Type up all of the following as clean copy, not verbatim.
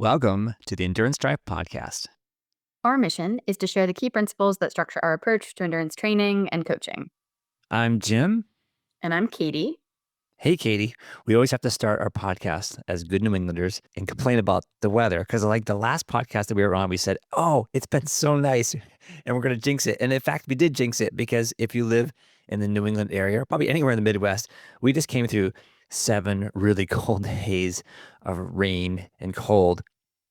Welcome to the Endurance Drive podcast. Our mission is to share the key principles that structure our approach to endurance training and coaching. I'm Jim. And I'm Katie. Hey, Katie. We always have to start our podcast as good New Englanders and complain about the weather because, like the last podcast that we were on, we said, "Oh, it's been so nice," and we're going to jinx it. And in fact, we did jinx it because if you live in the New England area, or probably anywhere in the Midwest, we just came through 7 really cold days of rain and cold.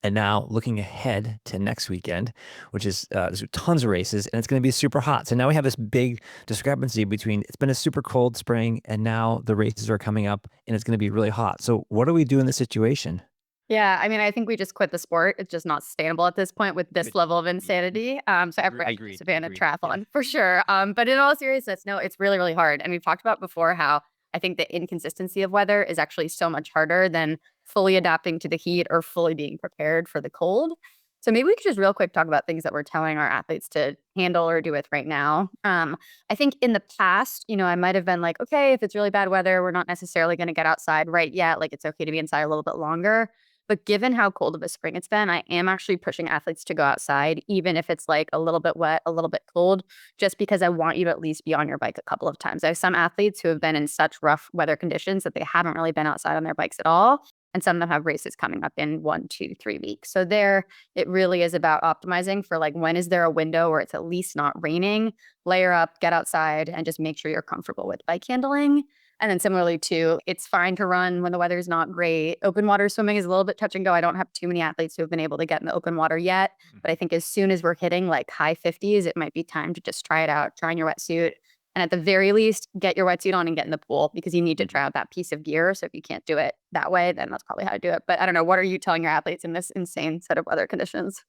And now looking ahead to next weekend, which is there's tons of races and it's going to be super hot. So now we have this big discrepancy between it's been a super cold spring and now the races are coming up and it's going to be really hot. So what do we do in this situation? Yeah, I mean, I think we just quit the sport. It's just not sustainable at this point with this Good. level of insanity. So everybody Agreed. should abandon Agreed. Yeah. triathlon for sure. But in all seriousness, no, it's really, really hard. And we've talked about before how I think the inconsistency of weather is actually so much harder than fully adapting to the heat or fully being prepared for the cold. So maybe we could just real quick talk about things that we're telling our athletes to handle or do with right now. I think in the past, I might have been like, okay, if it's really bad weather, we're not necessarily going to get outside right yet. Like it's okay to be inside a little bit longer. But given how cold of a spring it's been, I am actually pushing athletes to go outside, even if it's like a little bit wet, a little bit cold, just because I want you to at least be on your bike a couple of times. I have some athletes who have been in such rough weather conditions that they haven't really been outside on their bikes at all. And some of them have races coming up in 1, 2, 3 weeks. So there, it really is about optimizing for like, when is there a window where it's at least not raining, layer up, get outside, and just make sure you're comfortable with bike handling. And then similarly too, it's fine to run when the weather's not great. Open water swimming is a little bit touch and go. I don't have too many athletes who have been able to get in the open water yet. But I think as soon as we're hitting like high 50s, it might be time to just try it out, try on your wetsuit. And at the very least, get your wetsuit on and get in the pool because you need to try out that piece of gear. So if you can't do it that way, then that's probably how to do it. But I don't know. What are you telling your athletes in this insane set of weather conditions?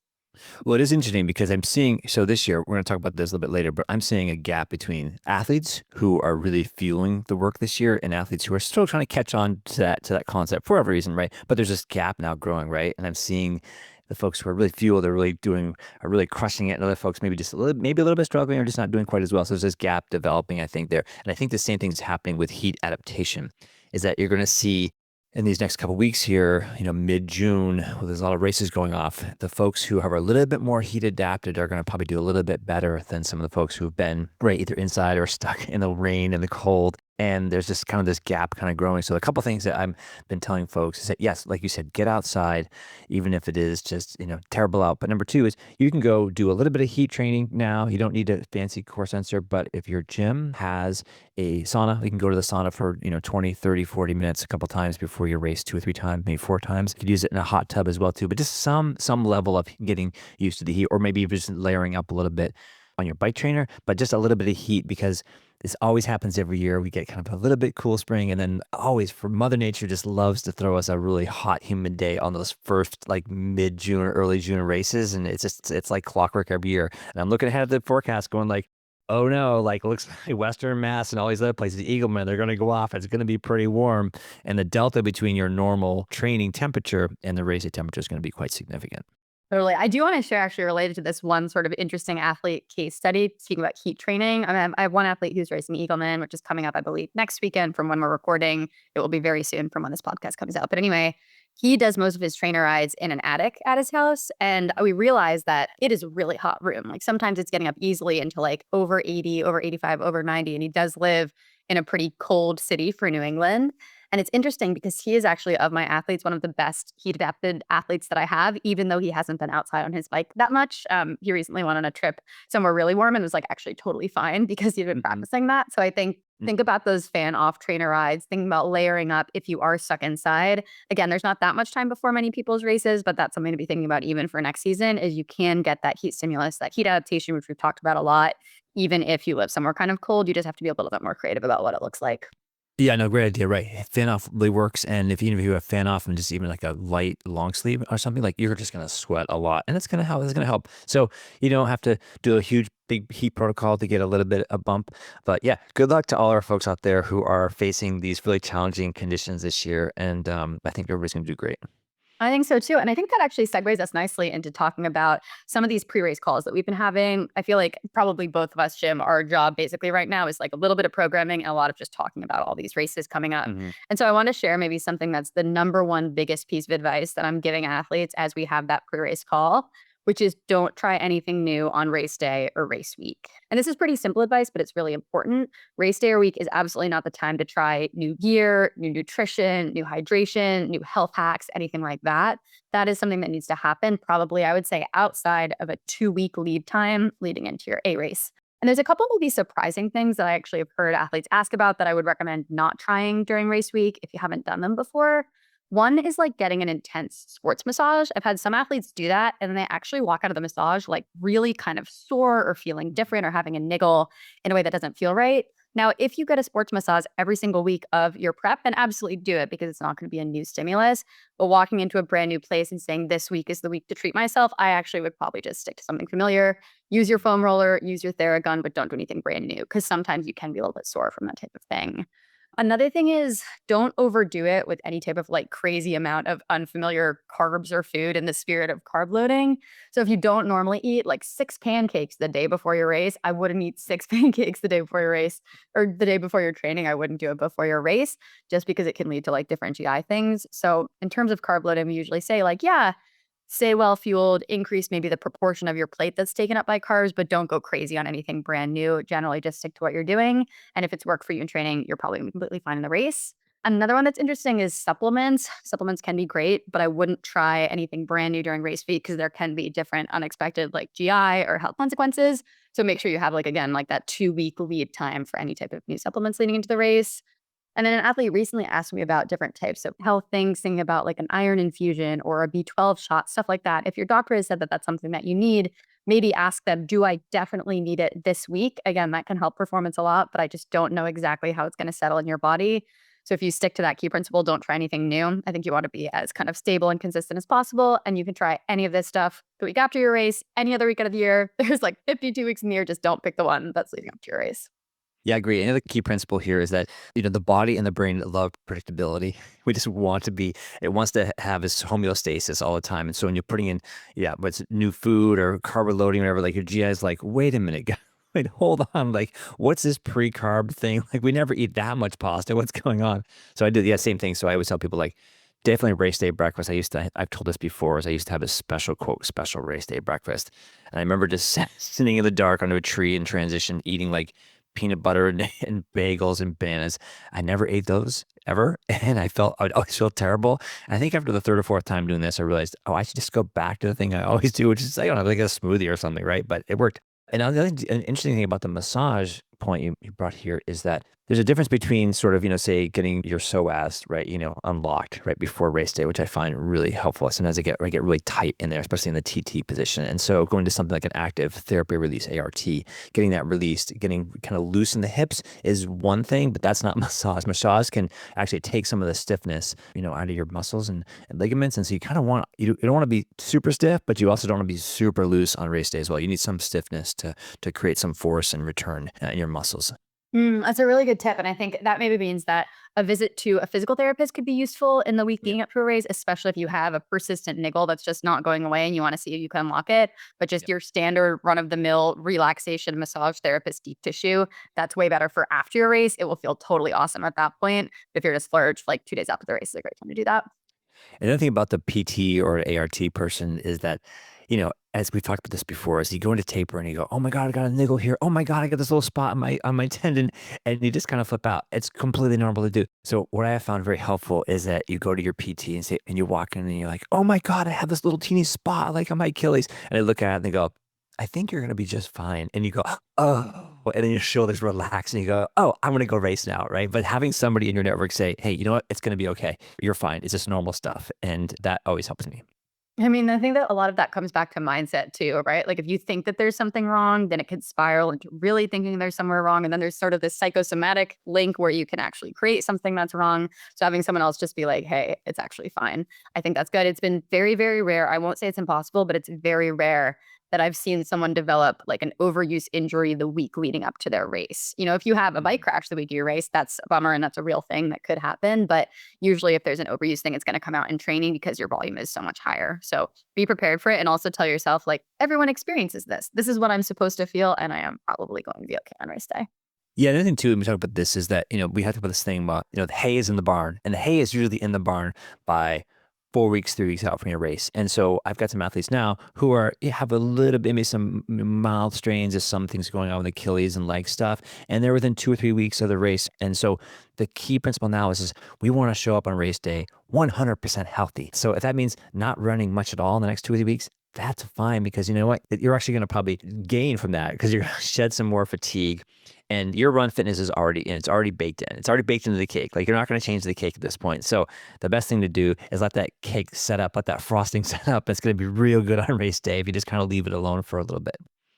Well, it is interesting because I'm seeing, so this year, we're going to talk about this a little bit later, but I'm seeing a gap between athletes who are really fueling the work this year and athletes who are still trying to catch on to that concept for whatever reason, right? But there's this gap now growing, right? And I'm seeing the folks who are really fueled, are really crushing it. And other folks maybe just maybe a little bit struggling or just not doing quite as well. So there's this gap developing, I think, there. And I think the same thing is happening with heat adaptation is that you're going to see in these next couple of weeks here, mid-June, well, there's a lot of races going off. The folks who have a little bit more heat adapted are going to probably do a little bit better than some of the folks who've been right either inside or stuck in the rain and the cold. And there's just kind of this gap kind of growing. So a couple of things that I've been telling folks is that, yes, like you said, get outside, even if it is just, terrible out. But number two is you can go do a little bit of heat training now. You don't need a fancy core sensor. But if your gym has a sauna, you can go to the sauna for, 20, 30, 40 minutes a couple times before your race, 2 or 3 times, maybe 4 times. You could use it in a hot tub as well, too. But just some level of getting used to the heat, or maybe just layering up a little bit on your bike trainer, but just a little bit of heat because this always happens every year. We get kind of a little bit cool spring, and then always for Mother Nature just loves to throw us a really hot, humid day on those first like mid-June or early June races, and it's like clockwork every year. And I'm looking ahead at the forecast, going like, oh no, like looks like Western Mass and all these other places, Eagleman, they're going to go off. It's going to be pretty warm, and the delta between your normal training temperature and the race temperature is going to be quite significant. Totally. I do want to share actually related to this one sort of interesting athlete case study, speaking about heat training. I have one athlete who's racing Eagleman, which is coming up, I believe, next weekend from when we're recording. It will be very soon from when this podcast comes out. But anyway, he does most of his trainer rides in an attic at his house. And we realized that it is a really hot room. Like sometimes it's getting up easily into like over 80, over 85, over 90. And he does live in a pretty cold city for New England. And it's interesting because he is actually, of my athletes, one of the best heat adapted athletes that I have, even though he hasn't been outside on his bike that much. He recently went on a trip somewhere really warm and was like actually totally fine because he'd been practicing that. So I think about those fan off trainer rides, think about layering up if you are stuck inside. Again, there's not that much time before many people's races, but that's something to be thinking about even for next season is you can get that heat stimulus, that heat adaptation, which we've talked about a lot. Even if you live somewhere kind of cold, you just have to be a little bit more creative about what it looks like. Yeah, no, great idea. Right. Fan off really works. And if even if you have fan off and just even like a light long sleeve or something, like you're just going to sweat a lot and it's going to help. It's going to help. So you don't have to do a huge, big heat protocol to get a little bit of bump. But yeah, good luck to all our folks out there who are facing these really challenging conditions this year. And I think everybody's going to do great. I think so too. And I think that actually segues us nicely into talking about some of these pre-race calls that we've been having. I feel like probably both of us, Jim, our job basically right now is like a little bit of programming and a lot of just talking about all these races coming up. Hmm. And so I want to share maybe something that's the number one biggest piece of advice that I'm giving athletes as we have that pre-race call, which is don't try anything new on race day or race week. And this is pretty simple advice, but it's really important. Race day or week is absolutely not the time to try new gear, new nutrition, new hydration, new health hacks, anything like that. That is something that needs to happen, probably, I would say, outside of a 2 week lead time leading into your A race. And there's a couple of these surprising things that I actually have heard athletes ask about that I would recommend not trying during race week if you haven't done them before. One is like getting an intense sports massage. I've had some athletes do that and then they actually walk out of the massage like really kind of sore or feeling different or having a niggle in a way that doesn't feel right. Now, if you get a sports massage every single week of your prep, then absolutely do it because it's not going to be a new stimulus. But walking into a brand new place and saying this week is the week to treat myself, I actually would probably just stick to something familiar. Use your foam roller, use your Theragun, but don't do anything brand new because sometimes you can be a little bit sore from that type of thing. Another thing is don't overdo it with any type of like crazy amount of unfamiliar carbs or food in the spirit of carb loading. So if you don't normally eat like 6 pancakes the day before your race, I wouldn't eat 6 pancakes the day before your race or the day before your training. I wouldn't do it before your race just because it can lead to like different GI things. So in terms of carb loading, we usually say like, yeah, stay well fueled, increase maybe the proportion of your plate that's taken up by carbs, but don't go crazy on anything brand new. Generally, just stick to what you're doing. And if it's worked for you in training, you're probably gonna be completely fine in the race. Another one that's interesting is supplements. Supplements can be great, but I wouldn't try anything brand new during race week because there can be different unexpected like GI or health consequences. So make sure you have like again like that 2 week lead time for any type of new supplements leading into the race. And then an athlete recently asked me about different types of health things, thinking about like an iron infusion or a B12 shot, stuff like that. If your doctor has said that that's something that you need, maybe ask them, do I definitely need it this week? Again, that can help performance a lot, but I just don't know exactly how it's going to settle in your body. So if you stick to that key principle, don't try anything new. I think you want to be as kind of stable and consistent as possible. And you can try any of this stuff the week after your race, any other weekend of the year. There's like 52 weeks in the year. Just don't pick the one that's leading up to your race. Yeah, I agree. Another key principle here is that, the body and the brain love predictability. We just want to be, it wants to have this homeostasis all the time. And so when you're putting in, yeah, what's new food or carb loading, or whatever, like your GI is like, wait a minute, wait, hold on. Like, what's this pre-carb thing? Like, we never eat that much pasta. What's going on? So I do, yeah, same thing. So I always tell people, like, definitely race day breakfast. I've told this before, is I used to have a special quote, special race day breakfast. And I remember just sitting in the dark under a tree in transition, eating like peanut butter and bagels and bananas. I never ate those ever. And I'd always feel terrible. And I think after the third or fourth time doing this, I realized, oh, I should just go back to the thing I always do, which is, I don't know, like a smoothie or something, right? But it worked. And an interesting thing about the massage point you brought here is that there's a difference between sort of, say, getting your psoas, right, unlocked right before race day, which I find really helpful. Sometimes I get really tight in there, especially in the TT position. And so going to something like an active therapy release, ART, getting that released, getting kind of loose in the hips is one thing, but that's not massage. Massage can actually take some of the stiffness, out of your muscles and ligaments. And so you kind of you don't want to be super stiff, but you also don't want to be super loose on race day as well. You need some stiffness to create some force and return in your muscles. That's a really good tip. And I think that maybe means that a visit to a physical therapist could be useful in the week Yeah. leading up to a race, especially if you have a persistent niggle that's just not going away and you want to see if you can unlock it. But just Yeah. your standard run of the mill relaxation massage therapist deep tissue, that's way better for after your race. It will feel totally awesome at that point. If you're just splurged like 2 days after the race, is a great time to do that. Another thing about the PT or ART person is that, as we've talked about this before, is you go into taper and you go, oh my God, I got a niggle here. Oh my God, I got this little spot on my tendon. And you just kind of flip out. It's completely normal to do. So what I have found very helpful is that you go to your PT and you walk in and you're like, oh my God, I have this little teeny spot like on my Achilles. And they look at it and they go, I think you're gonna be just fine. And you go, oh, and then your shoulders relax and you go, oh, I'm gonna go race now, right? But having somebody in your network say, hey, you know what? It's gonna be okay. You're fine. It's just normal stuff. And that always helps me. I mean, I think that a lot of that comes back to mindset too, right? Like if you think that there's something wrong, then it could spiral into really thinking there's somewhere wrong. And then there's sort of this psychosomatic link where you can actually create something that's wrong. So having someone else just be like, hey, it's actually fine. I think that's good. It's been very, very rare. I won't say it's impossible, but it's very rare that I've seen someone develop like an overuse injury the week leading up to their race. If you have a bike crash the week of your race, that's a bummer and that's a real thing that could happen. But usually, if there's an overuse thing, it's going to come out in training because your volume is so much higher. So be prepared for it, and also tell yourself, like, everyone experiences this. This is what I'm supposed to feel, and I am probably going to be okay on race day. Yeah, another thing too, when we talk about this is that, we have to put this thing about, the hay is in the barn, and the hay is usually in the barn by 4 weeks, 3 weeks out from your race. And so I've got some athletes now who have a little bit, maybe some mild strains, there's some things going on with Achilles and leg stuff, and they're within 2 or 3 weeks of the race. And so the key principle now is we want to show up on race day 100% healthy. So if that means not running much at all in the next 2 or 3 weeks, that's fine, because you know what? You're actually going to probably gain from that because you're going to shed some more fatigue, and your run fitness is already in. It's already baked in. It's already baked into the cake. Like, you're not going to change the cake at this point. So the best thing to do is let that cake set up, let that frosting set up. It's going to be real good on race day if you just kind of leave it alone for a little bit.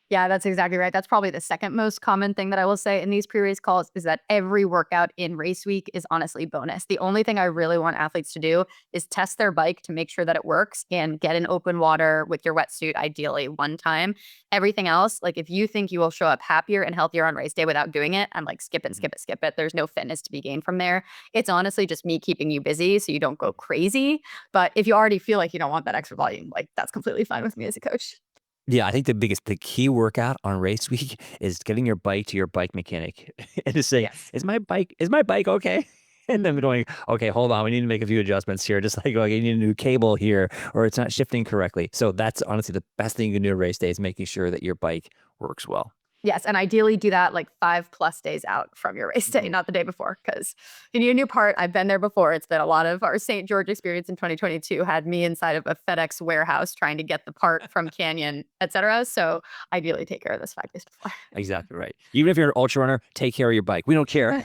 Yeah, that's exactly right. That's probably the second most common thing that I will say in these pre-race calls is that every workout in race week is honestly bonus. The only thing I really want athletes to do is test their bike to make sure that it works and get in open water with your wetsuit, ideally one time. Everything else, like, if you think you will show up happier and healthier on race day without doing it, I'm like, skip it, skip it, skip it. There's no fitness to be gained from there. It's honestly just me keeping you busy so you don't go crazy. But if you already feel like you don't want that extra volume, like, that's completely fine with me as a coach. Yeah, I think the key workout on race week is getting your bike to your bike mechanic and just saying, Yes. "Is my bike okay?" And then going, "Okay, hold on, we need to make a few adjustments here. Just like, okay, you need a new cable here, or it's not shifting correctly." So that's honestly the best thing you can do on race day is making sure that your bike works well. Yes, and ideally do that like 5+ days out from your race day, Mhm. not the day before, because you need a new part. I've been there before. It's been a lot of our St. George experience in 2022 had me inside of a FedEx warehouse trying to get the part from Canyon, etc. So ideally take care of this 5 days before. Exactly right. Even if you're an ultra runner, take care of your bike. We don't care.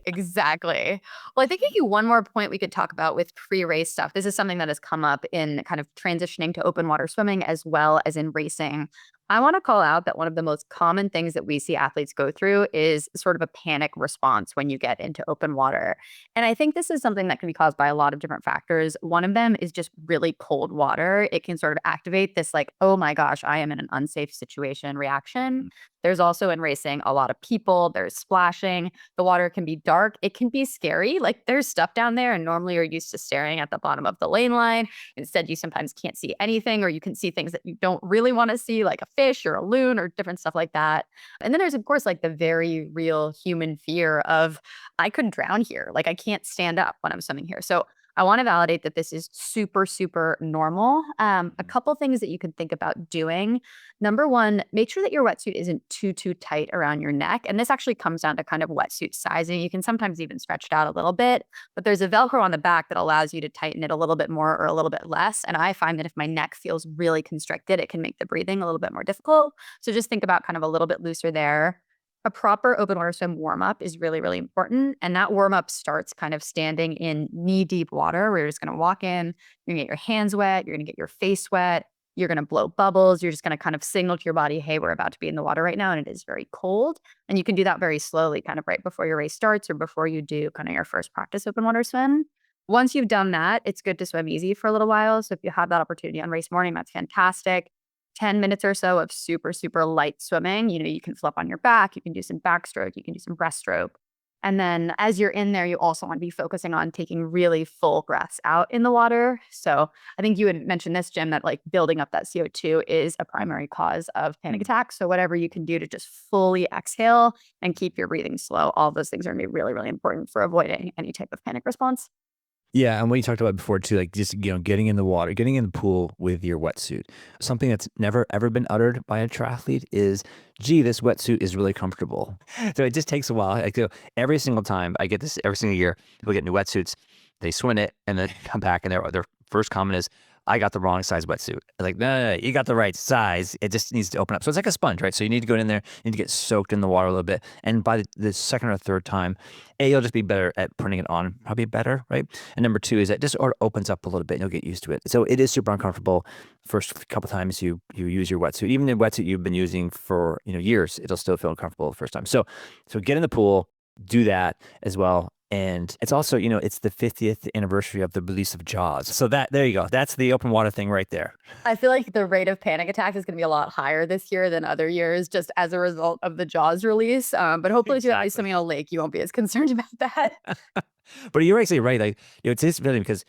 Exactly. Well, I think maybe one more point we could talk about with pre-race stuff. This is something that has come up in kind of transitioning to open water swimming as well as in racing. I want to call out that one of the most common things that we see athletes go through is sort of a panic response when you get into open water. And I think this is something that can be caused by a lot of different factors. One of them is just really cold water. It can sort of activate this, like, oh my gosh, I am in an unsafe situation reaction. There's also in racing a lot of people, there's splashing. The water can be dark. It can be scary. Like, there's stuff down there, and normally you're used to staring at the bottom of the lane line. Instead, you sometimes can't see anything, or you can see things that you don't really want to see, like a fish or a loon or different stuff like that. And then there's, of course, like the very real human fear of, I could drown here. Like, I can't stand up when I'm swimming here. So I want to validate that this is super, super normal. A couple things that you can think about doing. Number one, make sure that your wetsuit isn't too tight around your neck. And this actually comes down to kind of wetsuit sizing. You can sometimes even stretch it out a little bit, but there's a Velcro on the back that allows you to tighten it a little bit more or a little bit less. And I find that if my neck feels really constricted, it can make the breathing a little bit more difficult. So just think about kind of a little bit looser there. A proper open water swim warm up is really, really important. And that warm up starts kind of standing in knee deep water where you're just going to walk in, you're going to get your hands wet, you're going to get your face wet, you're going to blow bubbles, you're just going to kind of signal to your body, hey, we're about to be in the water right now. And it is very cold. And you can do that very slowly, kind of right before your race starts or before you do kind of your first practice open water swim. Once you've done that, it's good to swim easy for a little while. So if you have that opportunity on race morning, that's fantastic. 10 minutes or so of super, super light swimming. You can flip on your back, you can do some backstroke, you can do some breaststroke. And then as you're in there, you also want to be focusing on taking really full breaths out in the water. So I think you had mentioned this, Jim, that like building up that CO2 is a primary cause of panic attacks. So whatever you can do to just fully exhale and keep your breathing slow, all those things are going to be really, really important for avoiding any type of panic response. Yeah, and what you talked about before too, like just getting in the water, getting in the pool with your wetsuit. Something that's never ever been uttered by a triathlete is, "Gee, this wetsuit is really comfortable." So it just takes a while. Like, every single time I get this, every single year, people get new wetsuits, they swim it, and then come back, and their first comment is, "I got the wrong size wetsuit." Like, no, you got the right size. It just needs to open up. So it's like a sponge, right? So you need to go in there, you need to get soaked in the water a little bit. And by the second or third time, A, you'll just be better at putting it on, probably better, right? And number two is that just sort of opens up a little bit and you'll get used to it. So it is super uncomfortable first couple times you use your wetsuit. Even the wetsuit you've been using for years, it'll still feel uncomfortable the first time. So get in the pool, do that as well. And it's also, it's the 50th anniversary of the release of Jaws. So there you go. That's the open water thing right there. I feel like the rate of panic attack is going to be a lot higher this year than other years, just as a result of the Jaws release. But hopefully, if you at least Exactly. swimming in a lake, you won't be as concerned about that. But you're actually right. Like, it's really because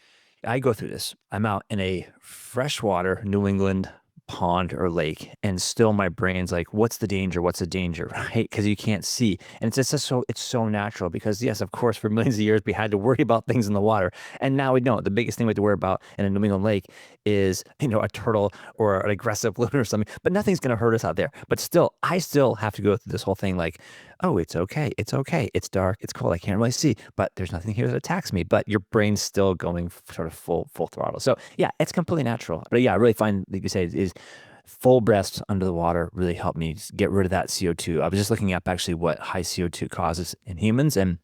I go through this. I'm out in a freshwater New England pond or lake, and still my brain's like, what's the danger? What's the danger? Right? Because you can't see. And just so it's so natural because, yes, of course, for millions of years, we had to worry about things in the water. And now we don't. The biggest thing we have to worry about in a New England lake is, a turtle or an aggressive loon or something. But nothing's going to hurt us out there. But still, I still have to go through this whole thing like, oh, it's okay. It's okay. It's dark. It's cold. I can't really see, but there's nothing here that attacks me. But your brain's still going sort of full throttle. So yeah, it's completely natural. But yeah, I really find, like you say, is full breaths under the water really helped me get rid of that CO2. I was just looking up actually what high CO2 causes in humans, and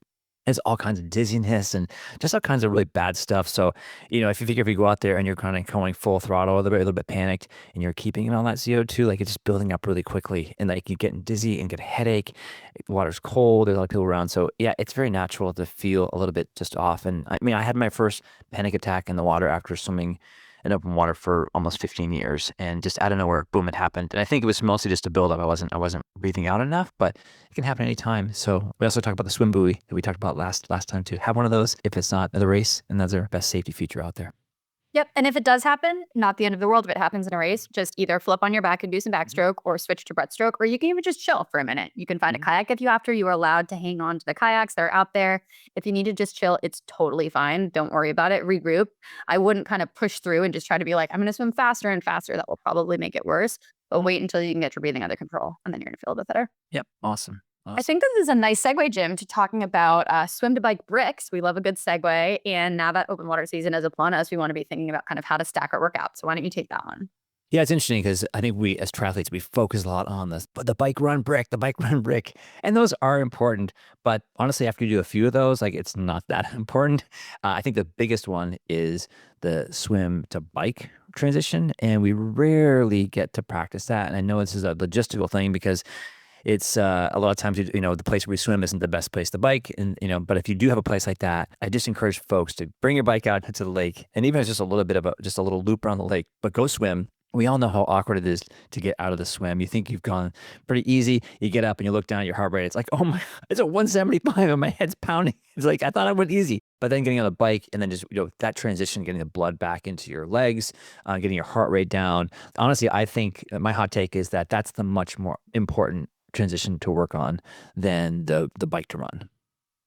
there's all kinds of dizziness and just all kinds of really bad stuff. So, if you figure if you go out there and you're kind of going full throttle, a little bit panicked, and you're keeping in all that CO2, like it's just building up really quickly, and like you getting dizzy and get a headache. The water's cold. There's a lot of people around, so yeah, it's very natural to feel a little bit just off. And I mean, I had my first panic attack in the water after swimming in open water for almost 15 years, and just out of nowhere, boom, it happened. And I think it was mostly just a buildup. I wasn't breathing out enough, but it can happen anytime. So we also talk about the swim buoy that we talked about last time too. Have one of those if it's not the race, and that's our best safety feature out there. Yep. And if it does happen, not the end of the world if it happens in a race. Just either flip on your back and do some backstroke or switch to breaststroke, or you can even just chill for a minute. You can find a kayak if you have to. You are allowed to hang on to the kayaks. They're out there. If you need to just chill, it's totally fine. Don't worry about it. Regroup. I wouldn't kind of push through and just try to be like, I'm going to swim faster and faster. That will probably make it worse. But wait until you can get your breathing under control, and then you're going to feel a bit better. Yep. Awesome. I think this is a nice segue, Jim, to talking about swim to bike bricks. We love a good segue. And now that open water season is upon us, we want to be thinking about kind of how to stack our workout. So why don't you take that one? Yeah, it's interesting because I think we as triathletes, we focus a lot on this, but the bike run brick, and those are important. But honestly, after you do a few of those, like it's not that important. I think the biggest one is the swim to bike transition, and we rarely get to practice that. And I know this is a logistical thing because it's a lot of times, the place where we swim isn't the best place to bike. And, but if you do have a place like that, I just encourage folks to bring your bike out to the lake. And even if it's just a little bit of just a little loop around the lake, but go swim. We all know how awkward it is to get out of the swim. You think you've gone pretty easy. You get up and you look down at your heart rate. It's like, oh my, it's at 175 and my head's pounding. It's like, I thought I went easy. But then getting on the bike and then just, that transition, getting the blood back into your legs, getting your heart rate down. Honestly, I think my hot take is that that's the much more important transition to work on than the bike to run.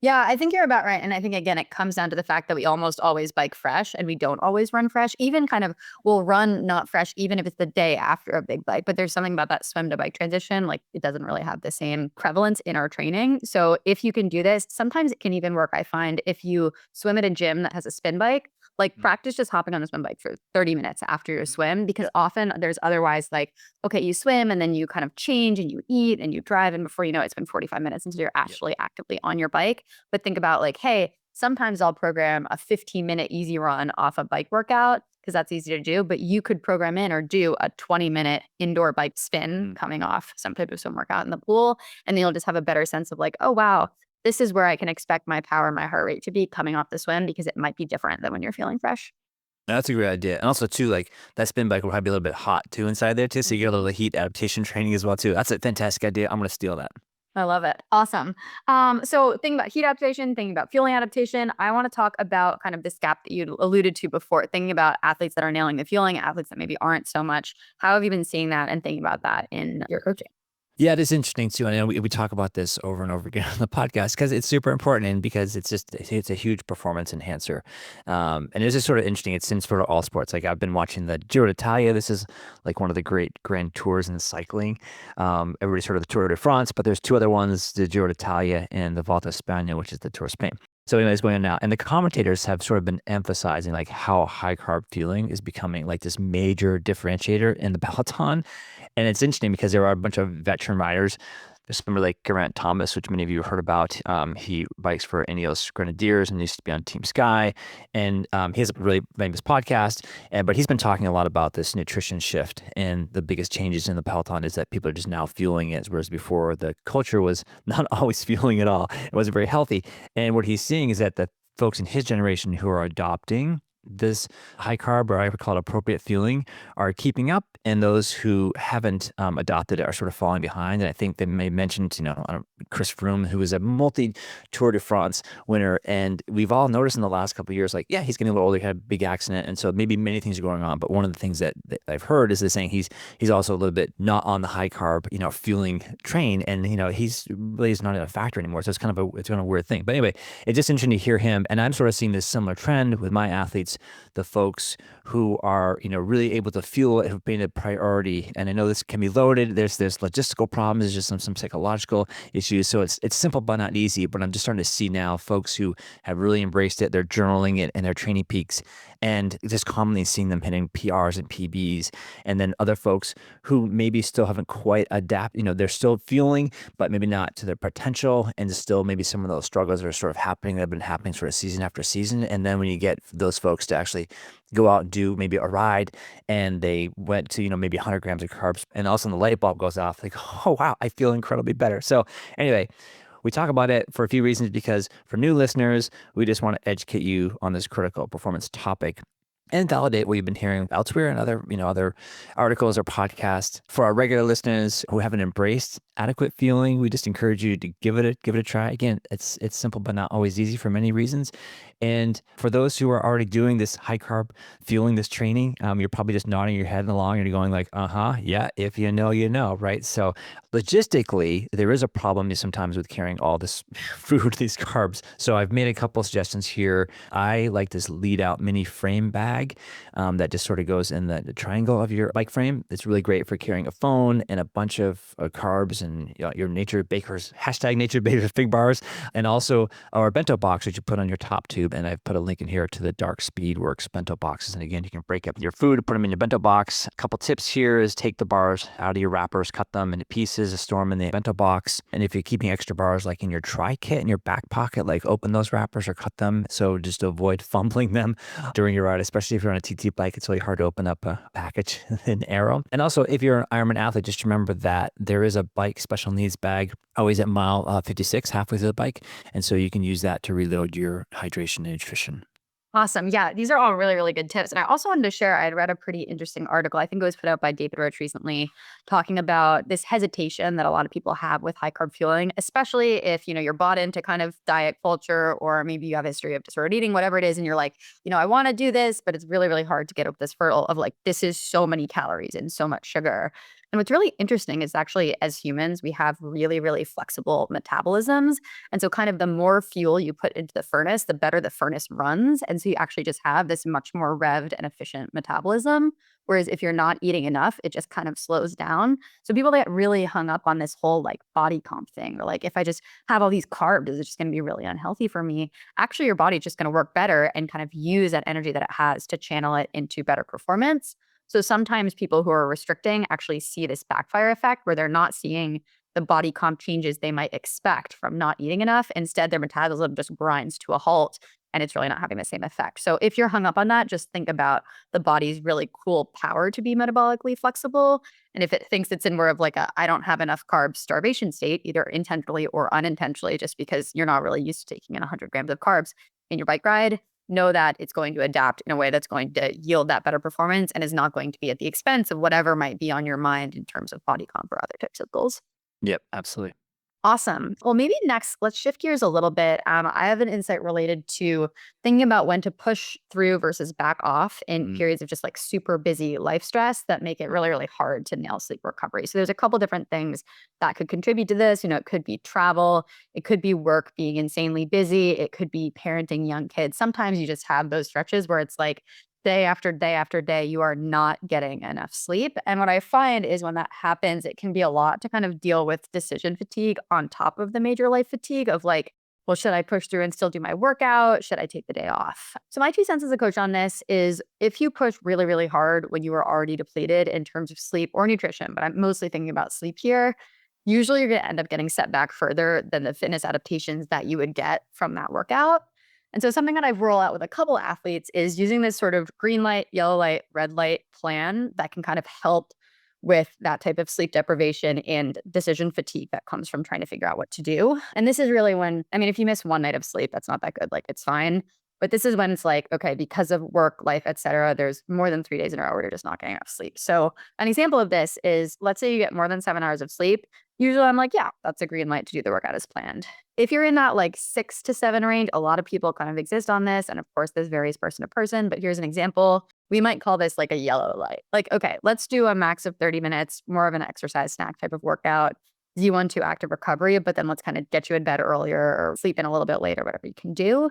Yeah, I think you're about right. And I think, again, it comes down to the fact that we almost always bike fresh and we don't always run fresh. Even kind of we'll run not fresh, even if it's the day after a big bike. But there's something about that swim to bike transition, like it doesn't really have the same prevalence in our training. So if you can do this, sometimes it can even work. I find if you swim at a gym that has a spin bike, like practice just hopping on a swim bike for 30 minutes after your swim, because often there's otherwise like, okay, you swim and then you kind of change and you eat and you drive. And before you know it, it's been 45 minutes until you're actually actively on your bike. But think about like, hey, sometimes I'll program a 15-minute easy run off a bike workout because that's easy to do. But you could program in or do a 20-minute indoor bike spin coming off some type of swim workout in the pool. And then you'll just have a better sense of like, oh, wow, this is where I can expect my power and my heart rate to be coming off the swim, because it might be different than when you're feeling fresh. That's a great idea. And also too, like that spin bike will probably be a little bit hot too inside there too. So you get a little heat adaptation training as well too. That's a fantastic idea. I'm going to steal that. I love it. Awesome. So thinking about heat adaptation, thinking about fueling adaptation, I want to talk about kind of this gap that you alluded to before, thinking about athletes that are nailing the fueling, athletes that maybe aren't so much. How have you been seeing that and thinking about that in your coaching? Yeah, it is interesting too. I know we talk about this over and over again on the podcast because it's super important and because it's a huge performance enhancer. And it's just sort of interesting. It's in sort of all sports. Like I've been watching the Giro d'Italia. This is like one of the great grand tours in cycling. Everybody's heard of the Tour de France, but there's two other ones, the Giro d'Italia and the Volta a España, which is the Tour of Spain. So anyways, going on now. And the commentators have sort of been emphasizing like how high carb fueling is becoming like this major differentiator in the peloton. And it's interesting because there are a bunch of veteran riders There's somebody like Geraint Thomas, which many of you have heard about. He bikes for Ineos Grenadiers and used to be on Team Sky. And he has a really famous podcast. But he's been talking a lot about this nutrition shift. And the biggest changes in the peloton is that people are just now fueling it, whereas before the culture was not always fueling it all. It wasn't very healthy. And what he's seeing is that the folks in his generation who are adopting this high carb, or I would call it appropriate fueling, are keeping up, and those who haven't adopted it are sort of falling behind. And I think they may mentioned, Chris Froome, who was a multi Tour de France winner, and we've all noticed in the last couple of years, like, yeah, he's getting a little older, he had a big accident, and so maybe many things are going on. But one of the things that I've heard is they're saying he's also a little bit not on the high carb, fueling train, and he's really is not a factor anymore. So it's kind of a weird thing. But anyway, it's just interesting to hear him, and I'm sort of seeing this similar trend with my athletes, the folks who are, really able to fuel it, have been a priority. And I know this can be loaded. There's logistical problems, there's just some psychological issues. So it's simple but not easy. But I'm just starting to see now folks who have really embraced it. They're journaling it and their training peaks, and just commonly seeing them hitting PRs and PBs. And then other folks who maybe still haven't quite adapted, they're still fueling, but maybe not to their potential. And still maybe some of those struggles are sort of happening, that have been happening sort of season after season. And then when you get those folks to actually go out and do maybe a ride, and they went to, maybe 100 grams of carbs, and all of a sudden the light bulb goes off, like, oh, wow, I feel incredibly better. So anyway, we talk about it for a few reasons, because for new listeners, we just want to educate you on this critical performance topic and validate what you've been hearing elsewhere in other articles or podcasts. For our regular listeners who haven't embraced adequate fueling, we just encourage you to give it a try. Again, it's simple but not always easy for many reasons. And for those who are already doing this high carb fueling, this training, you're probably just nodding your head along and you're going like, yeah, if you know, you know, right? So logistically, there is a problem sometimes with carrying all this food, these carbs. So I've made a couple of suggestions here. I like this lead out mini frame bag that just sort of goes in the triangle of your bike frame. It's really great for carrying a phone and a bunch of carbs and your Nature Bakers, hashtag Nature Bakers Fig Bars, and also our bento box, which you put on your top tube. And I've put a link in here to the Dark Speedworks bento boxes. And again, you can break up your food, put them in your bento box. A couple tips here is take the bars out of your wrappers, cut them into pieces, store them in the bento box. And if you're keeping extra bars like in your tri kit in your back pocket, like open those wrappers or cut them. So just to avoid fumbling them during your ride, especially if you're on a TT bike, it's really hard to open up a package in Aero. And also, if you're an Ironman athlete, just remember that there is a bike special needs bag always at mile 56, halfway through the bike. And so you can use that to reload your hydration and nutrition. Awesome. Yeah, these are all really, really good tips. And I also wanted to share, I had read a pretty interesting article. I think it was put out by David Roach recently, talking about this hesitation that a lot of people have with high carb fueling, especially if, you're bought into kind of diet culture, or maybe you have a history of disordered eating, whatever it is. And you're like, I want to do this, but it's really, really hard to get up this hurdle of like, this is so many calories and so much sugar. And what's really interesting is actually, as humans, we have really, really flexible metabolisms. And so kind of the more fuel you put into the furnace, the better the furnace runs. And so you actually just have this much more revved and efficient metabolism. Whereas if you're not eating enough, it just kind of slows down. So people get really hung up on this whole like body comp thing, or like, if I just have all these carbs, is it just going to be really unhealthy for me? Actually, your body's just going to work better and kind of use that energy that it has to channel it into better performance. So sometimes people who are restricting actually see this backfire effect where they're not seeing the body comp changes they might expect from not eating enough. Instead, their metabolism just grinds to a halt, and it's really not having the same effect. So if you're hung up on that, just think about the body's really cool power to be metabolically flexible. And if it thinks it's in more of like a I don't have enough carbs starvation state, either intentionally or unintentionally, just because you're not really used to taking in 100 grams of carbs in your bike ride, know that it's going to adapt in a way that's going to yield that better performance and is not going to be at the expense of whatever might be on your mind in terms of body comp or other types of goals. Yep, absolutely. Awesome. Well, maybe next, let's shift gears a little bit. I have an insight related to thinking about when to push through versus back off in periods of just like super busy life stress that make it really, really hard to nail sleep recovery. So there's a couple different things that could contribute to this. It could be travel, it could be work being insanely busy, it could be parenting young kids. Sometimes you just have those stretches where it's like, day after day after day, you are not getting enough sleep. And what I find is when that happens, it can be a lot to kind of deal with decision fatigue on top of the major life fatigue of like, well, should I push through and still do my workout? Should I take the day off? So my 2 cents as a coach on this is if you push really, really hard when you are already depleted in terms of sleep or nutrition, but I'm mostly thinking about sleep here, usually you're going to end up getting set back further than the fitness adaptations that you would get from that workout. And so something that I've rolled out with a couple athletes is using this sort of green light, yellow light, red light plan that can kind of help with that type of sleep deprivation and decision fatigue that comes from trying to figure out what to do. And this is really when, I mean, if you miss one night of sleep, that's not that good. Like it's fine. But this is when it's like, okay, because of work, life, et cetera, there's more than 3 days in a row where you're just not getting enough sleep. So an example of this is, let's say you get more than 7 hours of sleep. Usually I'm like, yeah, that's a green light to do the workout as planned. If you're in that like 6 to 7 range, a lot of people kind of exist on this. And of course, this varies person to person, but here's an example. We might call this like a yellow light. Like, okay, let's do a max of 30 minutes, more of an exercise snack type of workout. Z1 to active recovery, but then let's kind of get you in bed earlier or sleep in a little bit later, whatever you can do.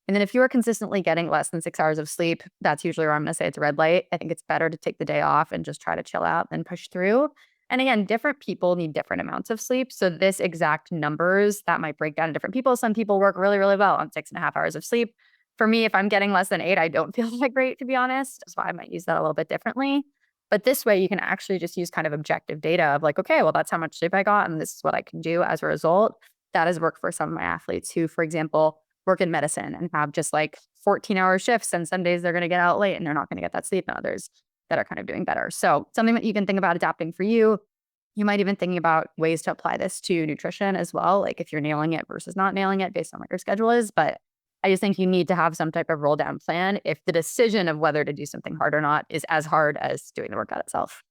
And then if you are consistently getting less than 6 hours of sleep, that's usually where I'm going to say it's a red light. I think it's better to take the day off and just try to chill out than push through. And again, different people need different amounts of sleep. So this exact numbers that might break down to different people. Some people work really, really well on 6.5 hours of sleep. For me, if I'm getting less than 8, I don't feel that great, to be honest. So I might use that a little bit differently. But this way, you can actually just use kind of objective data of like, okay, well, that's how much sleep I got, and this is what I can do as a result. That has worked for some of my athletes who, for example, work in medicine and have just like 14-hour shifts. And some days they're going to get out late and they're not going to get that sleep. And others that are kind of doing better. So something that you can think about adapting for you. You might even thinking about ways to apply this to nutrition as well. Like if you're nailing it versus not nailing it based on what your schedule is. But I just think you need to have some type of roll down plan if the decision of whether to do something hard or not is as hard as doing the workout itself.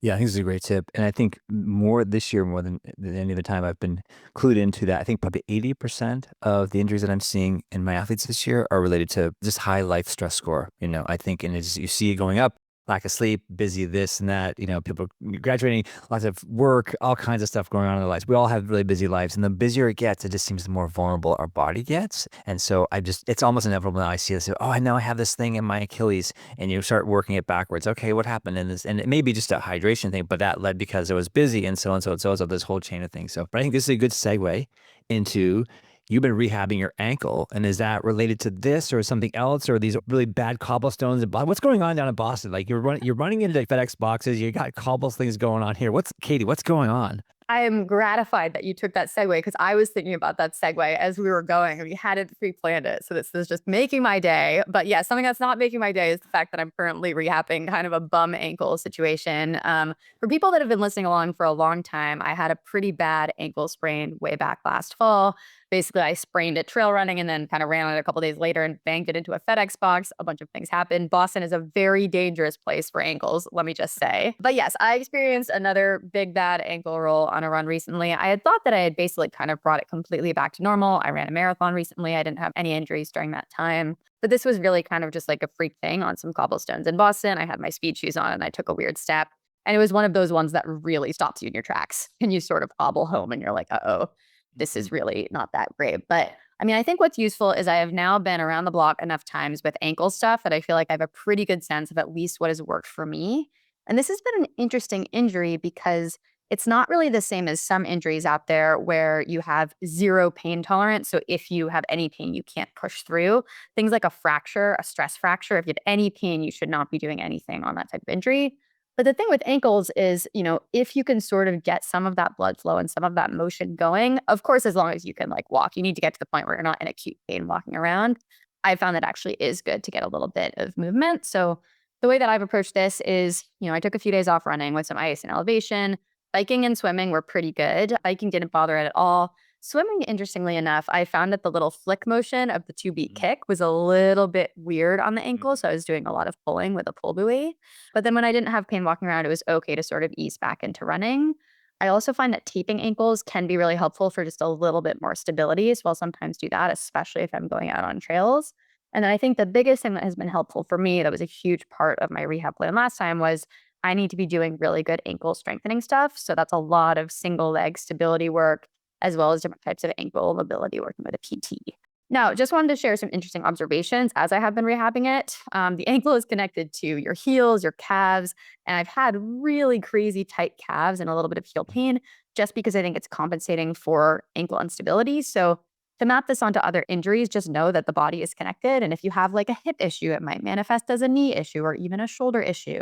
Yeah, I think this is a great tip. And I think more this year, more than any other time, I've been clued into that. I think probably 80% of the injuries that I'm seeing in my athletes this year are related to just high life stress score. I think, and as you see it going up, lack of sleep, busy, this and that, people graduating, lots of work, all kinds of stuff going on in their lives. We all have really busy lives. And the busier it gets, it just seems the more vulnerable our body gets. And so it's almost inevitable now. I see this, oh, I know I have this thing in my Achilles, and you start working it backwards. Okay, what happened in this? And it may be just a hydration thing, but that led because it was busy and so and so and so. So this whole chain of things. So, but I think this is a good segue into you've been rehabbing your ankle. And is that related to this or something else, or these really bad cobblestones? What's going on down in Boston? Like you're running into FedEx boxes. You got cobble things going on here. Katie, what's going on? I am gratified that you took that segue because I was thinking about that segue as we were going and we hadn't pre-planned it. So this is just making my day. But yeah, something that's not making my day is the fact that I'm currently rehabbing kind of a bum ankle situation. For people that have been listening along for a long time, I had a pretty bad ankle sprain way back last fall. Basically, I sprained it trail running and then kind of ran on it a couple days later and banged it into a FedEx box. A bunch of things happened. Boston is a very dangerous place for ankles, let me just say. But yes, I experienced another big bad ankle roll on a run recently. I had thought that I had basically kind of brought it completely back to normal. I ran a marathon recently. I didn't have any injuries during that time. But this was really kind of just like a freak thing on some cobblestones in Boston. I had my speed shoes on and I took a weird step. And it was one of those ones that really stops you in your tracks. And you sort of hobble home and you're like, uh-oh, this is really not that great. But I mean, I think what's useful is I have now been around the block enough times with ankle stuff that I feel like I have a pretty good sense of at least what has worked for me. And this has been an interesting injury because it's not really the same as some injuries out there where you have zero pain tolerance. So if you have any pain, you can't push through. Things like a fracture, a stress fracture, if you have any pain, you should not be doing anything on that type of injury. But the thing with ankles is, if you can sort of get some of that blood flow and some of that motion going, of course, as long as you can like walk, you need to get to the point where you're not in acute pain walking around. I found that actually is good to get a little bit of movement. So the way that I've approached this is, I took a few days off running with some ice and elevation. Biking and swimming were pretty good. Biking didn't bother it at all. Swimming, interestingly enough, I found that the little flick motion of the 2-beat kick was a little bit weird on the ankle. So I was doing a lot of pulling with a pull buoy. But then when I didn't have pain walking around, it was okay to sort of ease back into running. I also find that taping ankles can be really helpful for just a little bit more stability. So I'll sometimes do that, especially if I'm going out on trails. And then I think the biggest thing that has been helpful for me, that was a huge part of my rehab plan last time, was I need to be doing really good ankle strengthening stuff. So that's a lot of single leg stability work, as well as different types of ankle mobility working with a PT. Now, just wanted to share some interesting observations as I have been rehabbing it. The ankle is connected to your heels, your calves, and I've had really crazy tight calves and a little bit of heel pain just because I think it's compensating for ankle instability. So to map this onto other injuries, just know that the body is connected. And if you have like a hip issue, it might manifest as a knee issue or even a shoulder issue.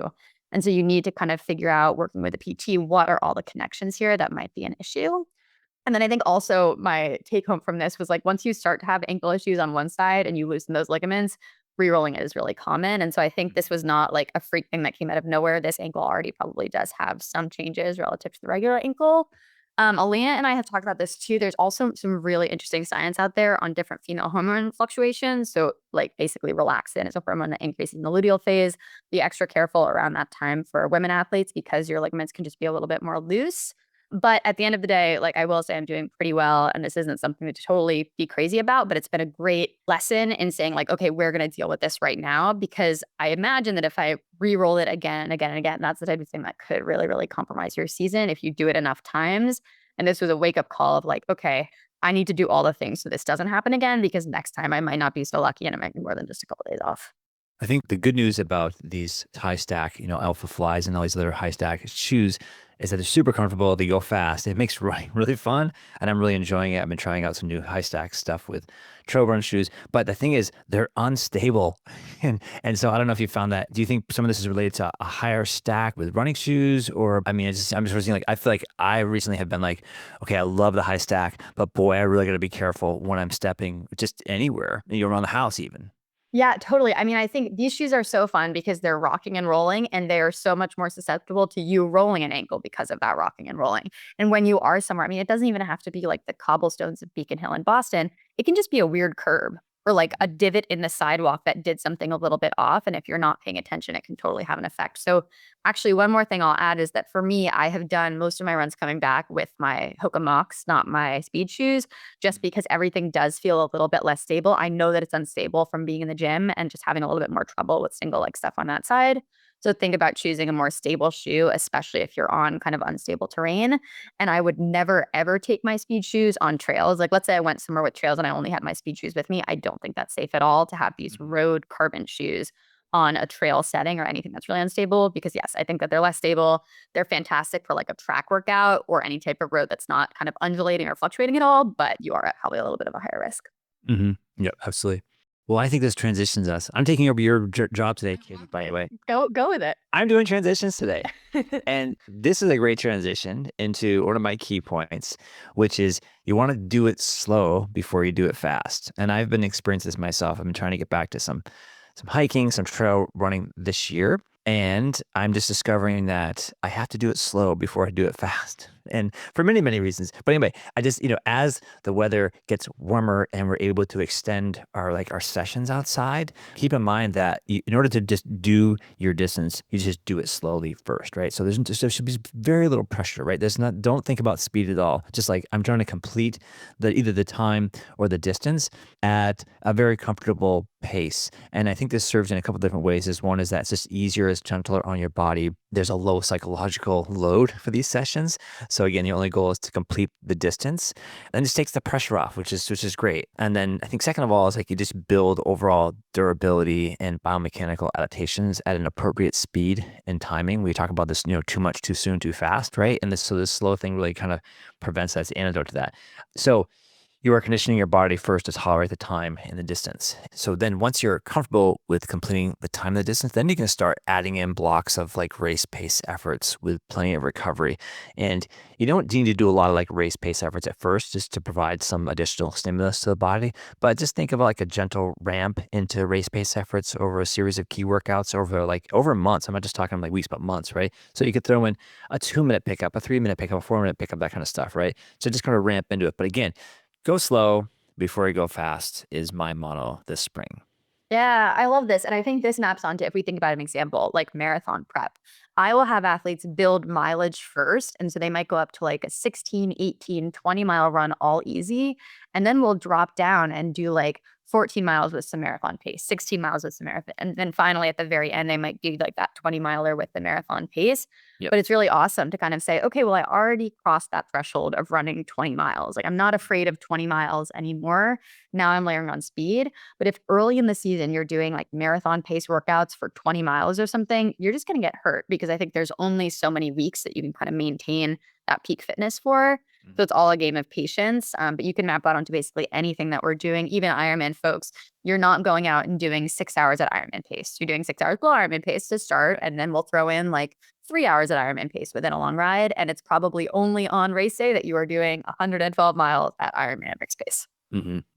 And so you need to kind of figure out, working with a PT, what are all the connections here that might be an issue. And then I think also my take home from this was like, once you start to have ankle issues on one side and you loosen those ligaments, re-rolling it is really common. And so I think this was not like a freak thing that came out of nowhere. This ankle already probably does have some changes relative to the regular ankle. Alina and I have talked about this too. There's also some really interesting science out there on different female hormone fluctuations. So, like basically, relaxin is a hormone that increases in the luteal phase. Be extra careful around that time for women athletes because your ligaments can just be a little bit more loose. But at the end of the day, like I will say, I'm doing pretty well. And this isn't something to totally be crazy about, but it's been a great lesson in saying, like, okay, we're going to deal with this right now. Because I imagine that if I re roll it again and again and again, that's the type of thing that could really, really compromise your season if you do it enough times. And this was a wake up call of like, okay, I need to do all the things so this doesn't happen again, because next time I might not be so lucky and it might be more than just a couple days off. I think the good news about these high stack, Alpha Flies and all these other high stack shoes is that they're super comfortable. They go fast. It makes running really fun, and I'm really enjoying it. I've been trying out some new high stack stuff with trail run shoes, but the thing is, they're unstable, and so I don't know if you found that. Do you think some of this is related to a higher stack with running shoes, or I mean, I'm just like I feel like I recently have been like, okay, I love the high stack, but boy, I really got to be careful when I'm stepping just anywhere, around the house even. Yeah, totally. I mean, I think these shoes are so fun because they're rocking and rolling, and they are so much more susceptible to you rolling an ankle because of that rocking and rolling. And when you are somewhere, I mean, it doesn't even have to be like the cobblestones of Beacon Hill in Boston. It can just be a weird curb or like a divot in the sidewalk that did something a little bit off. And if you're not paying attention, it can totally have an effect. So, actually, one more thing I'll add is that for me, I have done most of my runs coming back with my Hoka Mocs, not my speed shoes, just because everything does feel a little bit less stable. I know that it's unstable from being in the gym and just having a little bit more trouble with single leg stuff on that side. So think about choosing a more stable shoe, especially if you're on kind of unstable terrain. And I would never ever take my speed shoes on trails. Like, let's say I went somewhere with trails and I only had my speed shoes with me. I don't think that's safe at all to have these road carbon shoes on a trail setting or anything that's really unstable, because yes, I think that they're less stable. They're fantastic for like a track workout or any type of road that's not kind of undulating or fluctuating at all, but you are at probably a little bit of a higher risk. Yep, absolutely. Well, I think this transitions us. I'm taking over your job today, Katie, by the way. Go with it. I'm doing transitions today. And this is a great transition into one of my key points, which is you want to do it slow before you do it fast. And I've been experiencing this myself. I've been trying to get back to some hiking, some trail running this year. And I'm just discovering that I have to do it slow before I do it fast. And for many, many reasons. But anyway, I just, as the weather gets warmer and we're able to extend our sessions outside, keep in mind that in order to just do your distance, you just do it slowly first, right? So there should be very little pressure, right? Don't think about speed at all. Just like I'm trying to complete either the time or the distance at a very comfortable pace. And I think this serves in a couple different ways. One is that it's just easier, it's gentler on your body. There's a low psychological load for these sessions. So again, the only goal is to complete the distance, and just takes the pressure off, which is great. And then I think second of all is like you just build overall durability and biomechanical adaptations at an appropriate speed and timing. We talk about this, too much, too soon, too fast, right? And this slow thing really kind of prevents that. As the antidote to that. So you are conditioning your body first to tolerate the time and the distance. So then once you're comfortable with completing the time and the distance, then you can start adding in blocks of like race pace efforts with plenty of recovery. And you don't need to do a lot of like race pace efforts at first just to provide some additional stimulus to the body. But just think of like a gentle ramp into race pace efforts over a series of key workouts over months. I'm not just talking like weeks, but months, right? So you could throw in a 2-minute pickup, a 3-minute pickup, a 4-minute pickup, that kind of stuff, right? So just kind of ramp into it. But again, go slow before you go fast is my motto this spring. Yeah, I love this. And I think this maps onto, if we think about an example, like marathon prep. I will have athletes build mileage first. And so they might go up to like a 16, 18, 20-mile run all easy. And then we'll drop down and do like 14 miles with some marathon pace, 16 miles with some marathon. And then finally at the very end, they might do like that 20-miler with the marathon pace. Yep. But it's really awesome to kind of say, okay, well, I already crossed that threshold of running 20 miles. Like I'm not afraid of 20 miles anymore. Now I'm layering on speed. But if early in the season you're doing like marathon pace workouts for 20 miles or something, you're just going to get hurt, because I think there's only so many weeks that you can kind of maintain that peak fitness for. Mm. So it's all a game of patience. But you can map that onto basically anything that we're doing. Even Ironman folks, you're not going out and doing 6 hours at Ironman pace. You're doing 6 hours below Ironman pace to start, and then we'll throw in like 3 hours at Ironman pace within a long ride. And it's probably only on race day that you are doing 112 miles at Ironman max pace.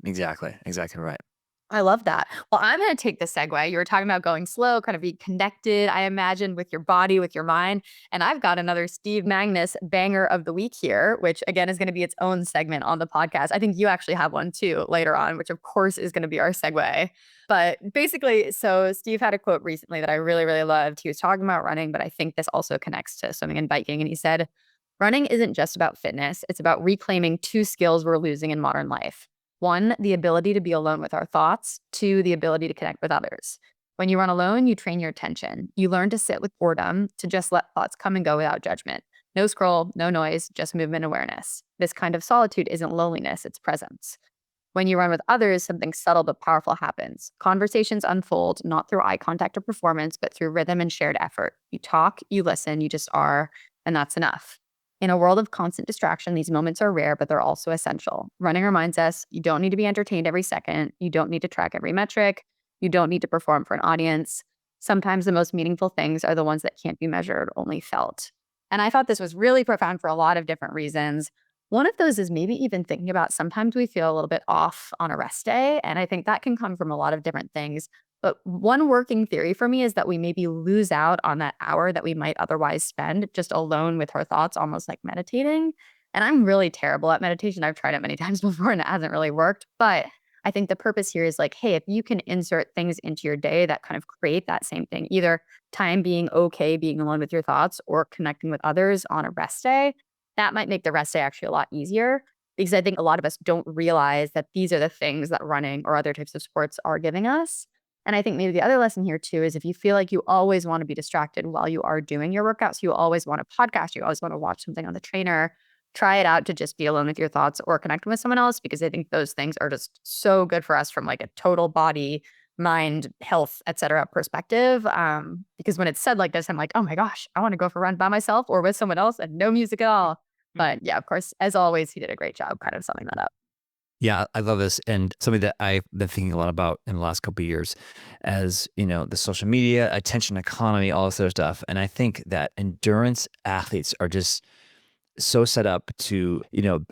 Exactly. Exactly right. I love that. Well, I'm going to take the segue. You were talking about going slow, kind of be connected, I imagine, with your body, with your mind. And I've got another Steve Magnus banger of the week here, which again is going to be its own segment on the podcast. I think you actually have one too later on, which of course is going to be our segue. But basically, so Steve had a quote recently that I really, really loved. He was talking about running, but I think this also connects to swimming and biking. And he said, running isn't just about fitness, it's about reclaiming two skills we're losing in modern life. One, the ability to be alone with our thoughts. Two, the ability to connect with others. When you run alone, you train your attention. You learn to sit with boredom, to just let thoughts come and go without judgment. No scroll, no noise, just movement awareness. This kind of solitude isn't loneliness, it's presence. When you run with others, something subtle but powerful happens. Conversations unfold, not through eye contact or performance, but through rhythm and shared effort. You talk, you listen, you just are, and that's enough. In a world of constant distraction, these moments are rare, but they're also essential. Running reminds us you don't need to be entertained every second. You don't need to track every metric. You don't need to perform for an audience. Sometimes the most meaningful things are the ones that can't be measured, only felt. And I thought this was really profound for a lot of different reasons. One of those is maybe even thinking about sometimes we feel a little bit off on a rest day. And I think that can come from a lot of different things. But one working theory for me is that we maybe lose out on that hour that we might otherwise spend just alone with our thoughts, almost like meditating. And I'm really terrible at meditation. I've tried it many times before and it hasn't really worked. But I think the purpose here is like, hey, if you can insert things into your day that kind of create that same thing, either time being okay, being alone with your thoughts, or connecting with others on a rest day, that might make the rest day actually a lot easier. Because I think a lot of us don't realize that these are the things that running or other types of sports are giving us. And I think maybe the other lesson here too is if you feel like you always want to be distracted while you are doing your workouts, you always want to podcast, you always want to watch something on the trainer, try it out to just be alone with your thoughts or connect with someone else, because I think those things are just so good for us from like a total body, mind, health, et cetera perspective. Because when it's said like this, I'm like, oh my gosh, I want to go for a run by myself or with someone else and no music at all. But yeah, of course, as always, he did a great job kind of summing that up. Yeah, I love this, and something that I've been thinking a lot about in the last couple of years, as you know, the social media, attention economy, all this other stuff. And I think that endurance athletes are just so set up to,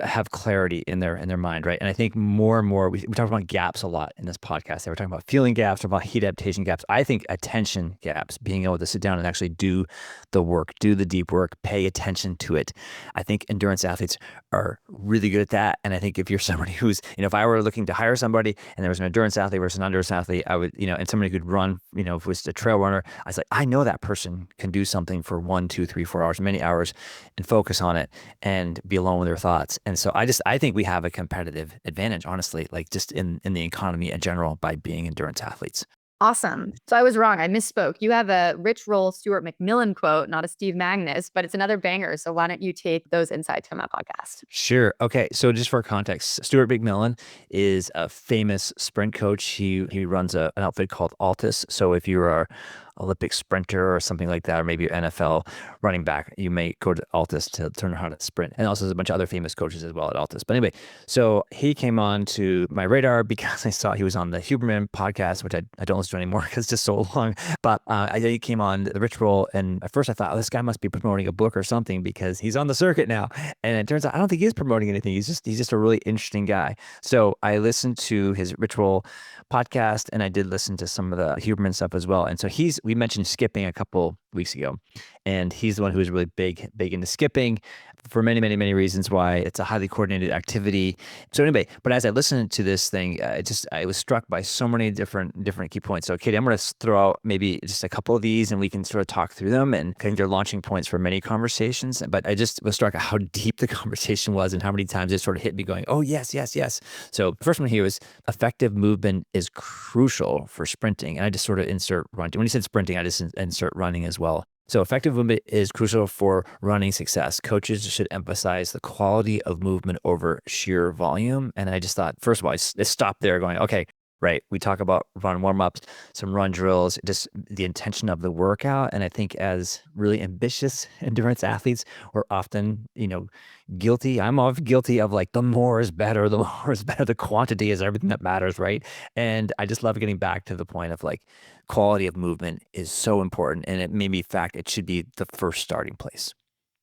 have clarity in their mind, right? And I think more and more, we talk about gaps a lot in this podcast. We're talking about feeling gaps, we're about heat adaptation gaps. I think attention gaps, being able to sit down and actually do the work, do the deep work, pay attention to it. I think endurance athletes are really good at that. And I think if you're somebody who's, if I were looking to hire somebody and there was an endurance athlete versus an endurance athlete, I would, and somebody who could run, if it was a trail runner, I was like, I know that person can do something for 1, 2, 3, 4 hours, many hours, and focus on it and be alone with their thoughts. And so I think we have a competitive advantage, honestly, like just in the economy in general by being endurance athletes. Awesome. So I was wrong. I misspoke. You have a Rich Roll Stuart McMillan quote, not a Steve Magnus, but it's another banger. So why don't you take those insights from that podcast? Sure. Okay. So just for context, Stuart McMillan is a famous sprint coach. He runs an outfit called Altus. So if you're a Olympic sprinter or something like that, or maybe you're NFL running back, you may go to Altus to learn how to sprint. And also there's a bunch of other famous coaches as well at Altus. But anyway, so he came on to my radar because I saw he was on the Huberman podcast, which I don't listen to anymore because it's just so long. But he came on the Rich Roll, and at first I thought, oh, this guy must be promoting a book or something because he's on the circuit now. And it turns out I don't think he's promoting anything. He's just a really interesting guy. So I listened to his Rich Roll podcast, and I did listen to some of the Huberman stuff as well. And so we mentioned skipping a couple weeks ago, and he's the one who is really big into skipping for many, many, many reasons why it's a highly coordinated activity. So anyway, but as I listened to this thing, I was struck by so many different key points. So Katie, I'm going to throw out maybe just a couple of these and we can sort of talk through them, and I think they're launching points for many conversations. But I just was struck at how deep the conversation was and how many times it sort of hit me going, oh, yes, yes, yes. So the first one here was effective movement is crucial for sprinting. And I just sort of insert running. When he said sprinting, I just insert running as well. So effective movement is crucial for running success. Coaches should emphasize the quality of movement over sheer volume. And I just thought, first of all, let's stop there going, okay, right? We talk about run warm-ups, some run drills, just the intention of the workout. And I think as really ambitious endurance athletes, we're often, guilty. I'm often guilty of like the more is better, the more is better. The quantity is everything that matters, right? And I just love getting back to the point of like quality of movement is so important. And it made me fact it should be the first starting place.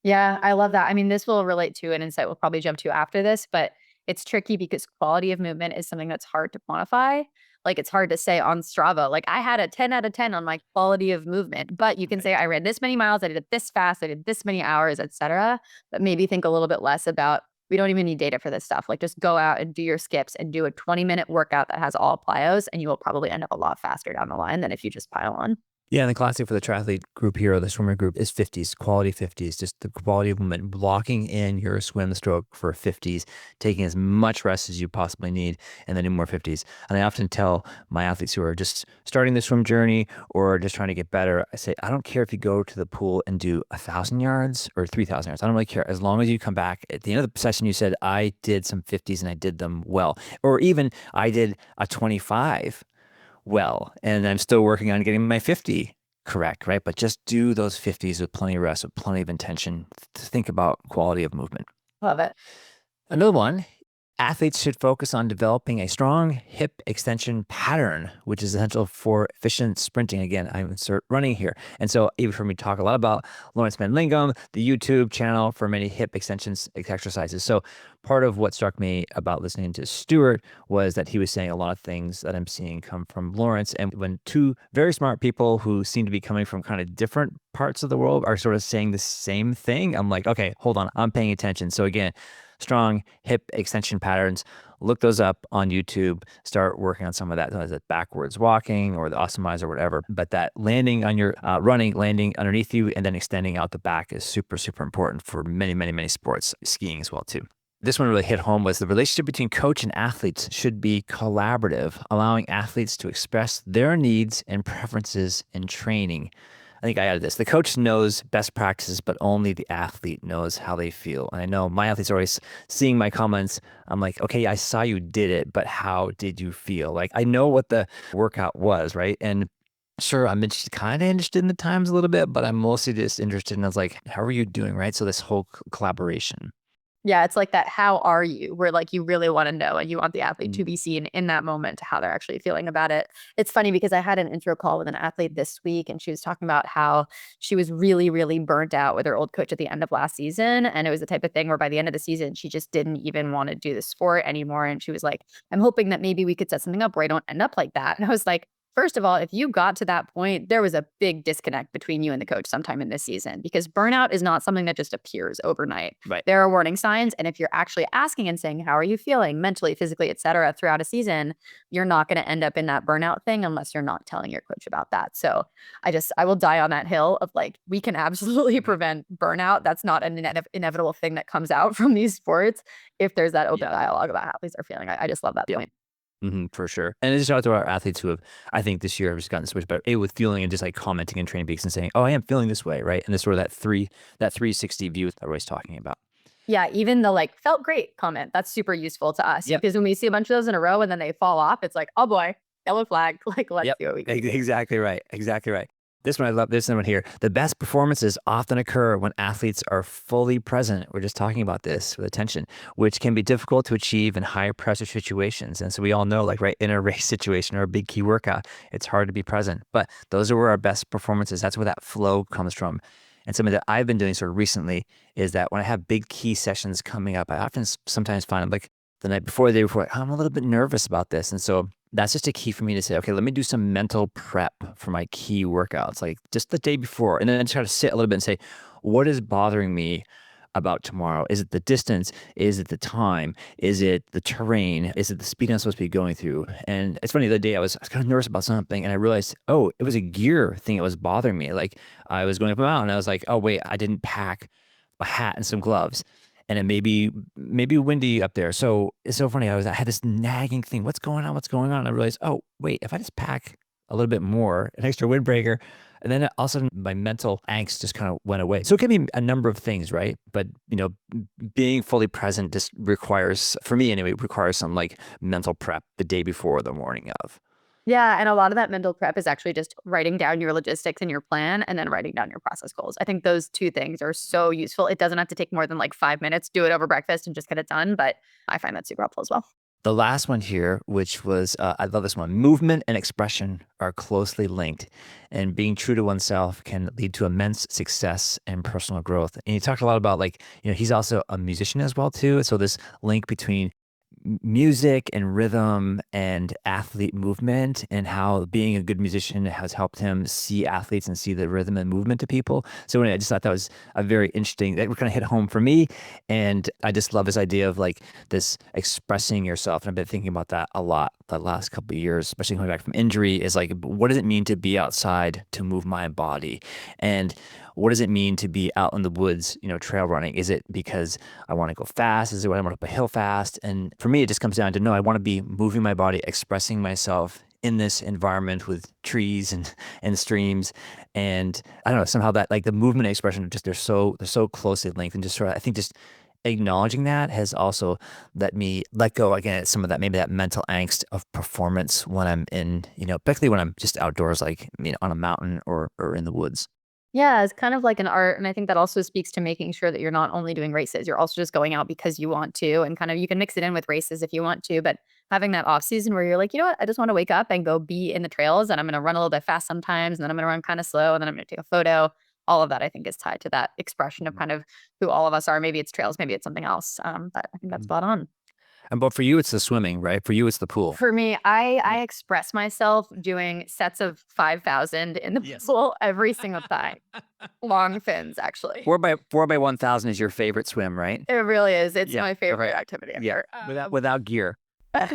Yeah, I love that. I mean, this will relate to an insight we'll probably jump to after this, but it's tricky because quality of movement is something that's hard to quantify. Like it's hard to say on Strava, like I had a 10 out of 10 on my quality of movement, but you can say I ran this many miles, I did it this fast, I did this many hours, etc. But maybe think a little bit less about we don't even need data for this stuff. Like just go out and do your skips and do a 20-minute workout that has all plyos, and you will probably end up a lot faster down the line than if you just pile on. Yeah, and the classic for the triathlete group here, or the swimmer group, is 50s, quality 50s, just the quality of movement, blocking in your swim stroke for 50s, taking as much rest as you possibly need, and then do more 50s. And I often tell my athletes who are just starting the swim journey or just trying to get better, I say, I don't care if you go to the pool and do 1,000 yards or 3,000 yards. I don't really care. As long as you come back at the end of the session, you said, I did some 50s and I did them well. Or even I did a 25 well, and I'm still working on getting my 50 correct, right? But just do those 50s with plenty of rest, with plenty of intention to think about quality of movement. Love it. Another one, athletes should focus on developing a strong hip extension pattern, which is essential for efficient sprinting. Again, I insert running here. And so you've heard me talk a lot about Lawrence Van Lingam, the YouTube channel for many hip extensions exercises. So part of what struck me about listening to Stuart was that he was saying a lot of things that I'm seeing come from Lawrence. And when two very smart people who seem to be coming from kind of different parts of the world are sort of saying the same thing, I'm like, okay, hold on, I'm paying attention. So again, strong hip extension patterns. Look those up on YouTube. Start working on some of that, as backwards walking or the Optimizer or whatever. But that landing on your running, landing underneath you, and then extending out the back is super, super important for many, many, many sports, skiing as well too. This one really hit home was the relationship between coach and athletes should be collaborative, allowing athletes to express their needs and preferences in training. I think I added this. The coach knows best practices, but only the athlete knows how they feel. And I know my athletes are always seeing my comments. I'm like, okay, I saw you did it, but how did you feel? Like I know what the workout was, right? And sure, I'm kind of interested in the times a little bit, but I'm mostly just interested in, I was like, how are you doing, right? So this whole collaboration. Yeah, it's like that how are you? Where like you really want to know and you want the athlete to be seen in that moment to how they're actually feeling about it. It's funny because I had an intro call with an athlete this week and she was talking about how she was really, really burnt out with her old coach at the end of last season. And it was the type of thing where by the end of the season, she just didn't even want to do the sport anymore. And she was like, I'm hoping that maybe we could set something up where I don't end up like that. And I was like, first of all, if you got to that point, there was a big disconnect between you and the coach sometime in this season because burnout is not something that just appears overnight. Right. There are warning signs. And if you're actually asking and saying, how are you feeling mentally, physically, et cetera, throughout a season, you're not going to end up in that burnout thing unless you're not telling your coach about that. So I will die on that hill of like, we can absolutely prevent burnout. That's not an inevitable thing that comes out from these sports if there's that open dialogue about how athletes are feeling. I just love that point. For sure. And it's shout out to our athletes who have, I think this year have just gotten so much better with feeling and just like commenting in training peaks and saying, oh, I am feeling this way, right? And this sort of that 360 view that we're always talking about. Yeah, even the like felt great comment, that's super useful to us because when we see a bunch of those in a row and then they fall off, it's like, oh boy, yellow flag. Like, let's see what we can do. Exactly right. Exactly right. This one, I love this one here. The best performances often occur when athletes are fully present. We're just talking about this with attention, which can be difficult to achieve in high pressure situations. And so we all know, like, right, in a race situation or a big key workout, it's hard to be present. But those are where our best performances, that's where that flow comes from. And something that I've been doing sort of recently is that when I have big key sessions coming up, I often sometimes find I'm like the night before, the day before, I'm a little bit nervous about this. And so that's just a key for me to say, okay, let me do some mental prep for my key workouts, like just the day before. And then try to sit a little bit and say, what is bothering me about tomorrow? Is it the distance? Is it the time? Is it the terrain? Is it the speed I'm supposed to be going through? And it's funny, the other day I was kind of nervous about something and I realized, oh, it was a gear thing that was bothering me. Like I was going up a mountain and I was like, oh, wait, I didn't pack a hat and some gloves. And it may be windy up there. So it's so funny. I had this nagging thing. What's going on? What's going on? And I realized, oh, wait, if I just pack a little bit more, an extra windbreaker, And then all of a sudden my mental angst just kind of went away. So it can be a number of things, right? But being fully present just requires, for me anyway, requires some like mental prep the day before or the morning of. Yeah, and a lot of that mental prep is actually just writing down your logistics and your plan and then writing down your process goals. I think those two things are so useful. It doesn't have to take more than like 5 minutes. Do it over breakfast and just get it done. But I find that super helpful as well. The last one here, which was, I love this one. Movement and expression are closely linked, and being true to oneself can lead to immense success and personal growth. And he talked a lot about like, he's also a musician as well too. So this link between music and rhythm and athlete movement, and how being a good musician has helped him see athletes and see the rhythm and movement to people. So anyway, I just thought that was a very interesting, that kind of hit home for me. And I just love this idea of like this expressing yourself. And I've been thinking about that a lot the last couple of years, especially coming back from injury, is like, what does it mean to be outside, to move my body? And what does it mean to be out in the woods, trail running? Is it because I want to go fast? Is it when I want to up a hill fast? And for me, it just comes down to, no, I want to be moving my body, expressing myself in this environment with trees and streams. And I don't know, somehow that like the movement and expression, just they're so closely linked. And just sort of, I think just acknowledging that has also let me let go again some of that, maybe that mental angst of performance when I'm in, particularly when I'm just outdoors, like, on a mountain or in the woods. Yeah, it's kind of like an art. And I think that also speaks to making sure that you're not only doing races, you're also just going out because you want to. And kind of you can mix it in with races if you want to, but having that off season where you're like, you know what, I just want to wake up and go be in the trails and I'm going to run a little bit fast sometimes and then I'm going to run kind of slow and then I'm going to take a photo. All of that I think is tied to that expression of kind of who all of us are. Maybe it's trails, maybe it's something else. But I think that's Mhm. spot on. But for you, it's the swimming, right? For you, it's the pool. For me, I Yeah. I express myself doing sets of 5,000 in the Yes. pool every single time. Long fins, actually. Four by 1,000 is your favorite swim, right? It really is. It's Yeah. my favorite Okay. activity Yeah. ever. Without gear. All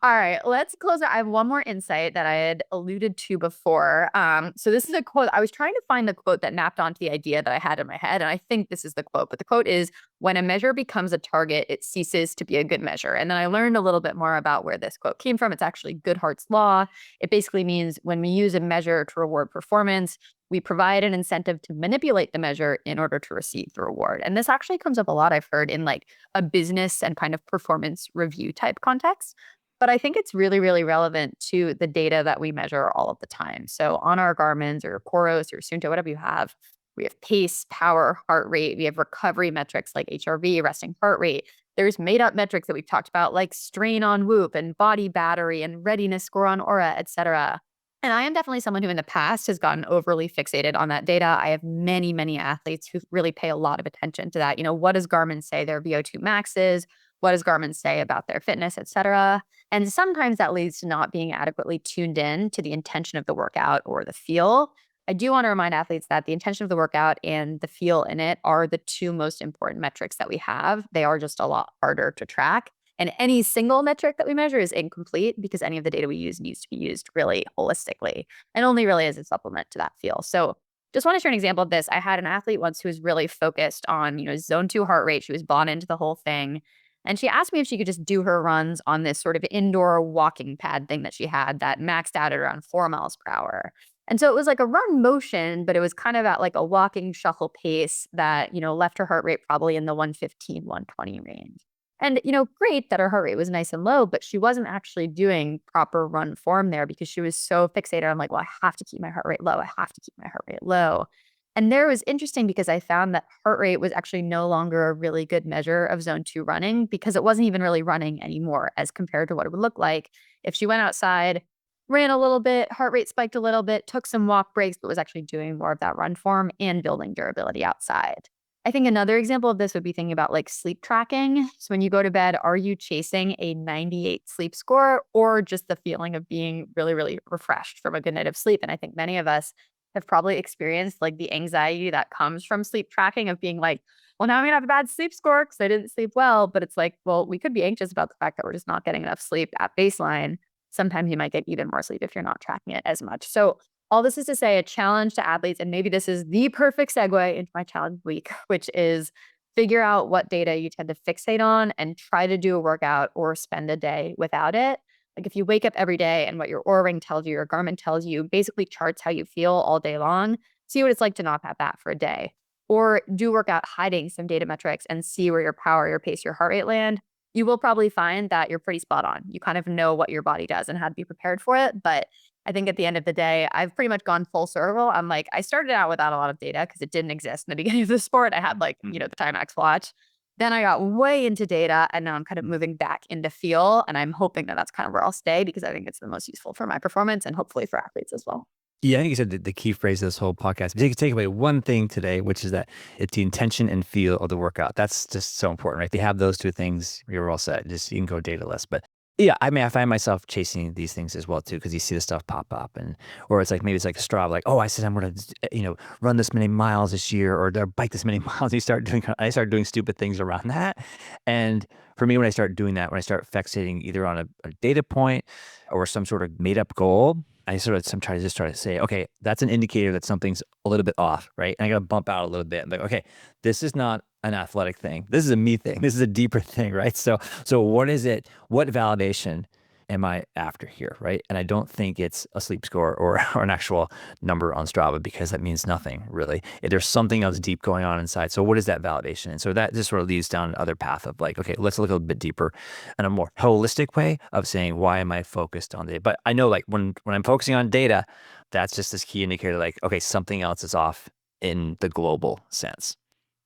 right, let's close out. I have one more insight that I had alluded to before. So this is a quote. I was trying to find the quote that mapped onto the idea that I had in my head, and I think this is the quote. But the quote is, "When a measure becomes a target, it ceases to be a good measure." And then I learned a little bit more about where this quote came from. It's actually Goodhart's law. It basically means when we use a measure to reward performance, we provide an incentive to manipulate the measure in order to receive the reward. And this actually comes up a lot, I've heard, in like a business and kind of performance review type context. But I think it's really, really relevant to the data that we measure all of the time. So on our Garmin's or your Coros or Sunto, whatever you have, we have pace, power, heart rate. We have recovery metrics like HRV, resting heart rate. There's made up metrics that we've talked about like strain on Whoop and body battery and readiness score on Aura, et cetera. And I am definitely someone who in the past has gotten overly fixated on that data. I have many, many athletes who really pay a lot of attention to that. What does Garmin say their VO2 max is? What does Garmin say about their fitness, et cetera? And sometimes that leads to not being adequately tuned in to the intention of the workout or the feel. I do want to remind athletes that the intention of the workout and the feel in it are the two most important metrics that we have. They are just a lot harder to track. And any single metric that we measure is incomplete because any of the data we use needs to be used really holistically and only really as a supplement to that feel. So just want to share an example of this. I had an athlete once who was really focused on, zone 2 heart rate. She was bought into the whole thing. And she asked me if she could just do her runs on this sort of indoor walking pad thing that she had that maxed out at around 4 miles per hour. And so it was like a run motion, but it was kind of at like a walking shuffle pace that, left her heart rate probably in the 115, 120 range. And, great that her heart rate was nice and low, but she wasn't actually doing proper run form there because she was so fixated on like, well, I have to keep my heart rate low. I have to keep my heart rate low. And there was interesting because I found that heart rate was actually no longer a really good measure of zone 2 running because it wasn't even really running anymore as compared to what it would look like if she went outside, ran a little bit, heart rate spiked a little bit, took some walk breaks, but was actually doing more of that run form and building durability outside. I think another example of this would be thinking about like sleep tracking. So when you go to bed, are you chasing a 98 sleep score or just the feeling of being really, really refreshed from a good night of sleep? And I think many of us have probably experienced like the anxiety that comes from sleep tracking of being like, well, now I'm gonna have a bad sleep score because I didn't sleep well. But it's like, well, we could be anxious about the fact that we're just not getting enough sleep at baseline. Sometimes you might get even more sleep if you're not tracking it as much. So all this is to say a challenge to athletes, and maybe this is the perfect segue into my challenge week, which is figure out what data you tend to fixate on and try to do a workout or spend a day without it. Like if you wake up every day and what your Oura ring tells you, your Garmin tells you, basically charts how you feel all day long, see what it's like to not have that for a day. Or do work out hiding some data metrics and see where your power, your pace, your heart rate land. You will probably find that you're pretty spot on. You kind of know what your body does and how to be prepared for it. But I think at the end of the day, I've pretty much gone full circle. I'm like, I started out without a lot of data because it didn't exist in the beginning of the sport. I had like, the Timex watch. Then I got way into data and now I'm kind of moving back into feel. And I'm hoping that that's kind of where I'll stay because I think it's the most useful for my performance and hopefully for athletes as well. Yeah, I think you said the key phrase of this whole podcast. Take away one thing today, which is that it's the intention and feel of the workout. That's just so important, right? If you have those two things, you're all set. Just you can go dataless. But yeah, I mean, I find myself chasing these things as well too, because you see the stuff pop up, and or it's like maybe it's like a straw, like oh, I said I'm going to run this many miles this year, or bike this many miles. I start doing stupid things around that, and for me, when I start doing that, when I start fixating either on a data point or some sort of made up goal, I sort of sometimes just try to say, okay, that's an indicator that something's a little bit off, right? And I got to bump out a little bit. I'm like, okay, this is not an athletic thing. This is a me thing. This is a deeper thing, right? So what is it? What validation am I after here, right? And I don't think it's a sleep score or or an actual number on Strava because that means nothing really. There's something else deep going on inside. So what is that validation? And so that just sort of leads down another path of like, okay, let's look a little bit deeper and a more holistic way of saying, why am I focused on data? But I know like when I'm focusing on data, that's just this key indicator, like, okay, something else is off in the global sense.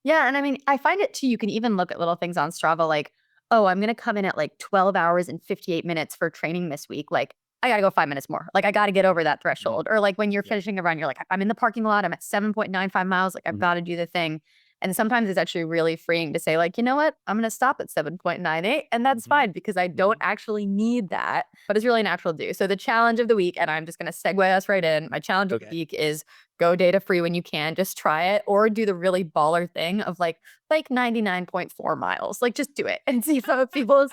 Yeah, and I mean, I find it too, you can even look at little things on Strava like, "Oh, I'm gonna come in at, like, 12 hours and 58 minutes for training this week, like, I gotta go 5 minutes more, like, I gotta get over that Mhm. threshold." Or, like, when you're Yeah. finishing a run, you're like, "I'm in the parking lot, I'm at 7.95 miles, like, I've Mhm. gotta do the thing." And sometimes it's actually really freeing to say, like, "You know what? I'm gonna stop at 7.98, and that's Mhm. fine because I don't Mhm. actually need that." But it's really natural to do. So the challenge of the week, and I'm just gonna segue us right in, my challenge of the Okay. week is go data free when you can, just try it, or do the really baller thing of, like 99.4 miles. Like, just do it and see how it feels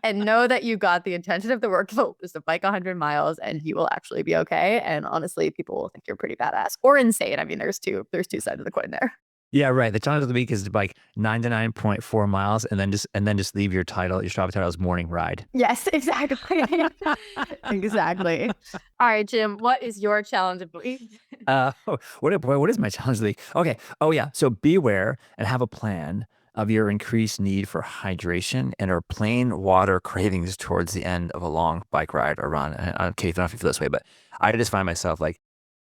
and know that you got the intention of the workout is to bike 100 miles and you will actually be okay. And honestly, people will think you're pretty badass or insane. I mean, there's two sides of the coin there. Yeah, right. The challenge of the week is to bike 99.4 miles and then just leave your title, your Strava title as morning ride. Yes, exactly. Exactly. All right, Jim, what is your challenge of the week? What is my challenge of the week? Okay. Oh yeah. So be aware and have a plan of your increased need for hydration and or plain water cravings towards the end of a long bike ride or run. And I don't care if you feel this way, but I just find myself like,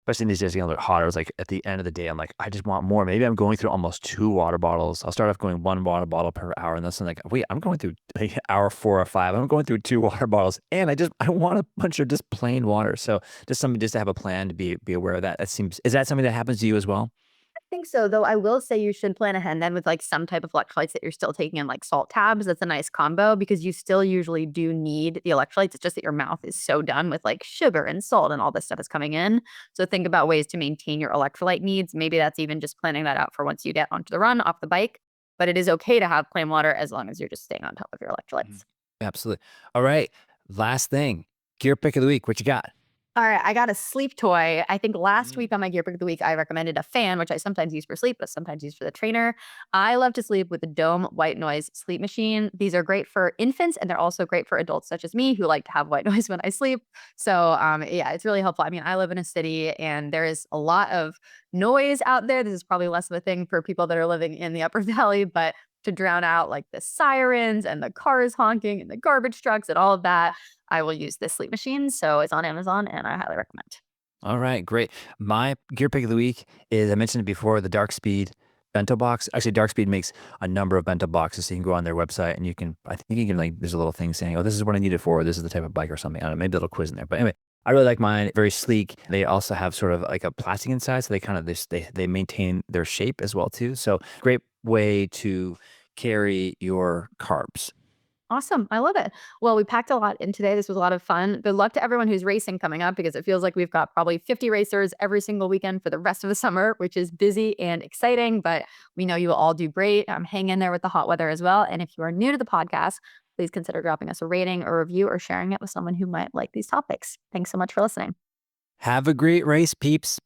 especially in these days getting a little hotter, it's like at the end of the day, I'm like, I just want more. Maybe I'm going through almost 2 water bottles. I'll start off going 1 water bottle per hour. And then I'm like, wait, I'm going through like hour 4 or 5. I'm going through 2 water bottles. And I want a bunch of just plain water. So just something just to have a plan to be aware of that. Is that something that happens to you as well? Think so, though I will say you should plan ahead then with, like, some type of electrolytes that you're still taking in, like salt tabs. That's a nice combo because you still usually do need the electrolytes. It's just that your mouth is so done with, like, sugar and salt and all this stuff is coming in. So think about ways to maintain your electrolyte needs. Maybe that's even just planning that out for once you get onto the run, off the bike. But it is okay to have plain water as long as you're just staying on top of your Mhm. electrolytes. Absolutely. All right. Last thing, gear pick of the week. What you got? All right, I got a sleep toy. I think last Mm. week on my gear pick of the week, I recommended a fan, which I sometimes use for sleep, but sometimes use for the trainer. I love to sleep with the Dome white noise sleep machine. These are great for infants, and they're also great for adults such as me who like to have white noise when I sleep. So, yeah, it's really helpful. I mean, I live in a city, and there is a lot of noise out there. This is probably less of a thing for people that are living in the Upper Valley, but to drown out like the sirens and the cars honking and the garbage trucks and all of that, I will use this sleep machine. So it's on Amazon and I highly recommend. All right, great. My gear pick of the week is I mentioned it before, the Dark Speed bento box. Actually, Dark Speed makes a number of bento boxes. So you can go on their website and I think you can like, there's a little thing saying, oh, this is what I need it for. This is the type of bike or something. I don't know, maybe a little quiz in there. But anyway, I really like mine. Very sleek. They also have sort of like a plastic inside. So they kind of, they maintain their shape as well too. So great way to carry your carbs. Awesome. I love it. Well, we packed a lot in today. This was a lot of fun. Good luck to everyone who's racing coming up because it feels like we've got probably 50 racers every single weekend for the rest of the summer, which is busy and exciting. But we know you will all do great. Hang in there with the hot weather as well. And if you are new to the podcast, please consider dropping us a rating or review or sharing it with someone who might like these topics. Thanks so much for listening. Have a great race, peeps.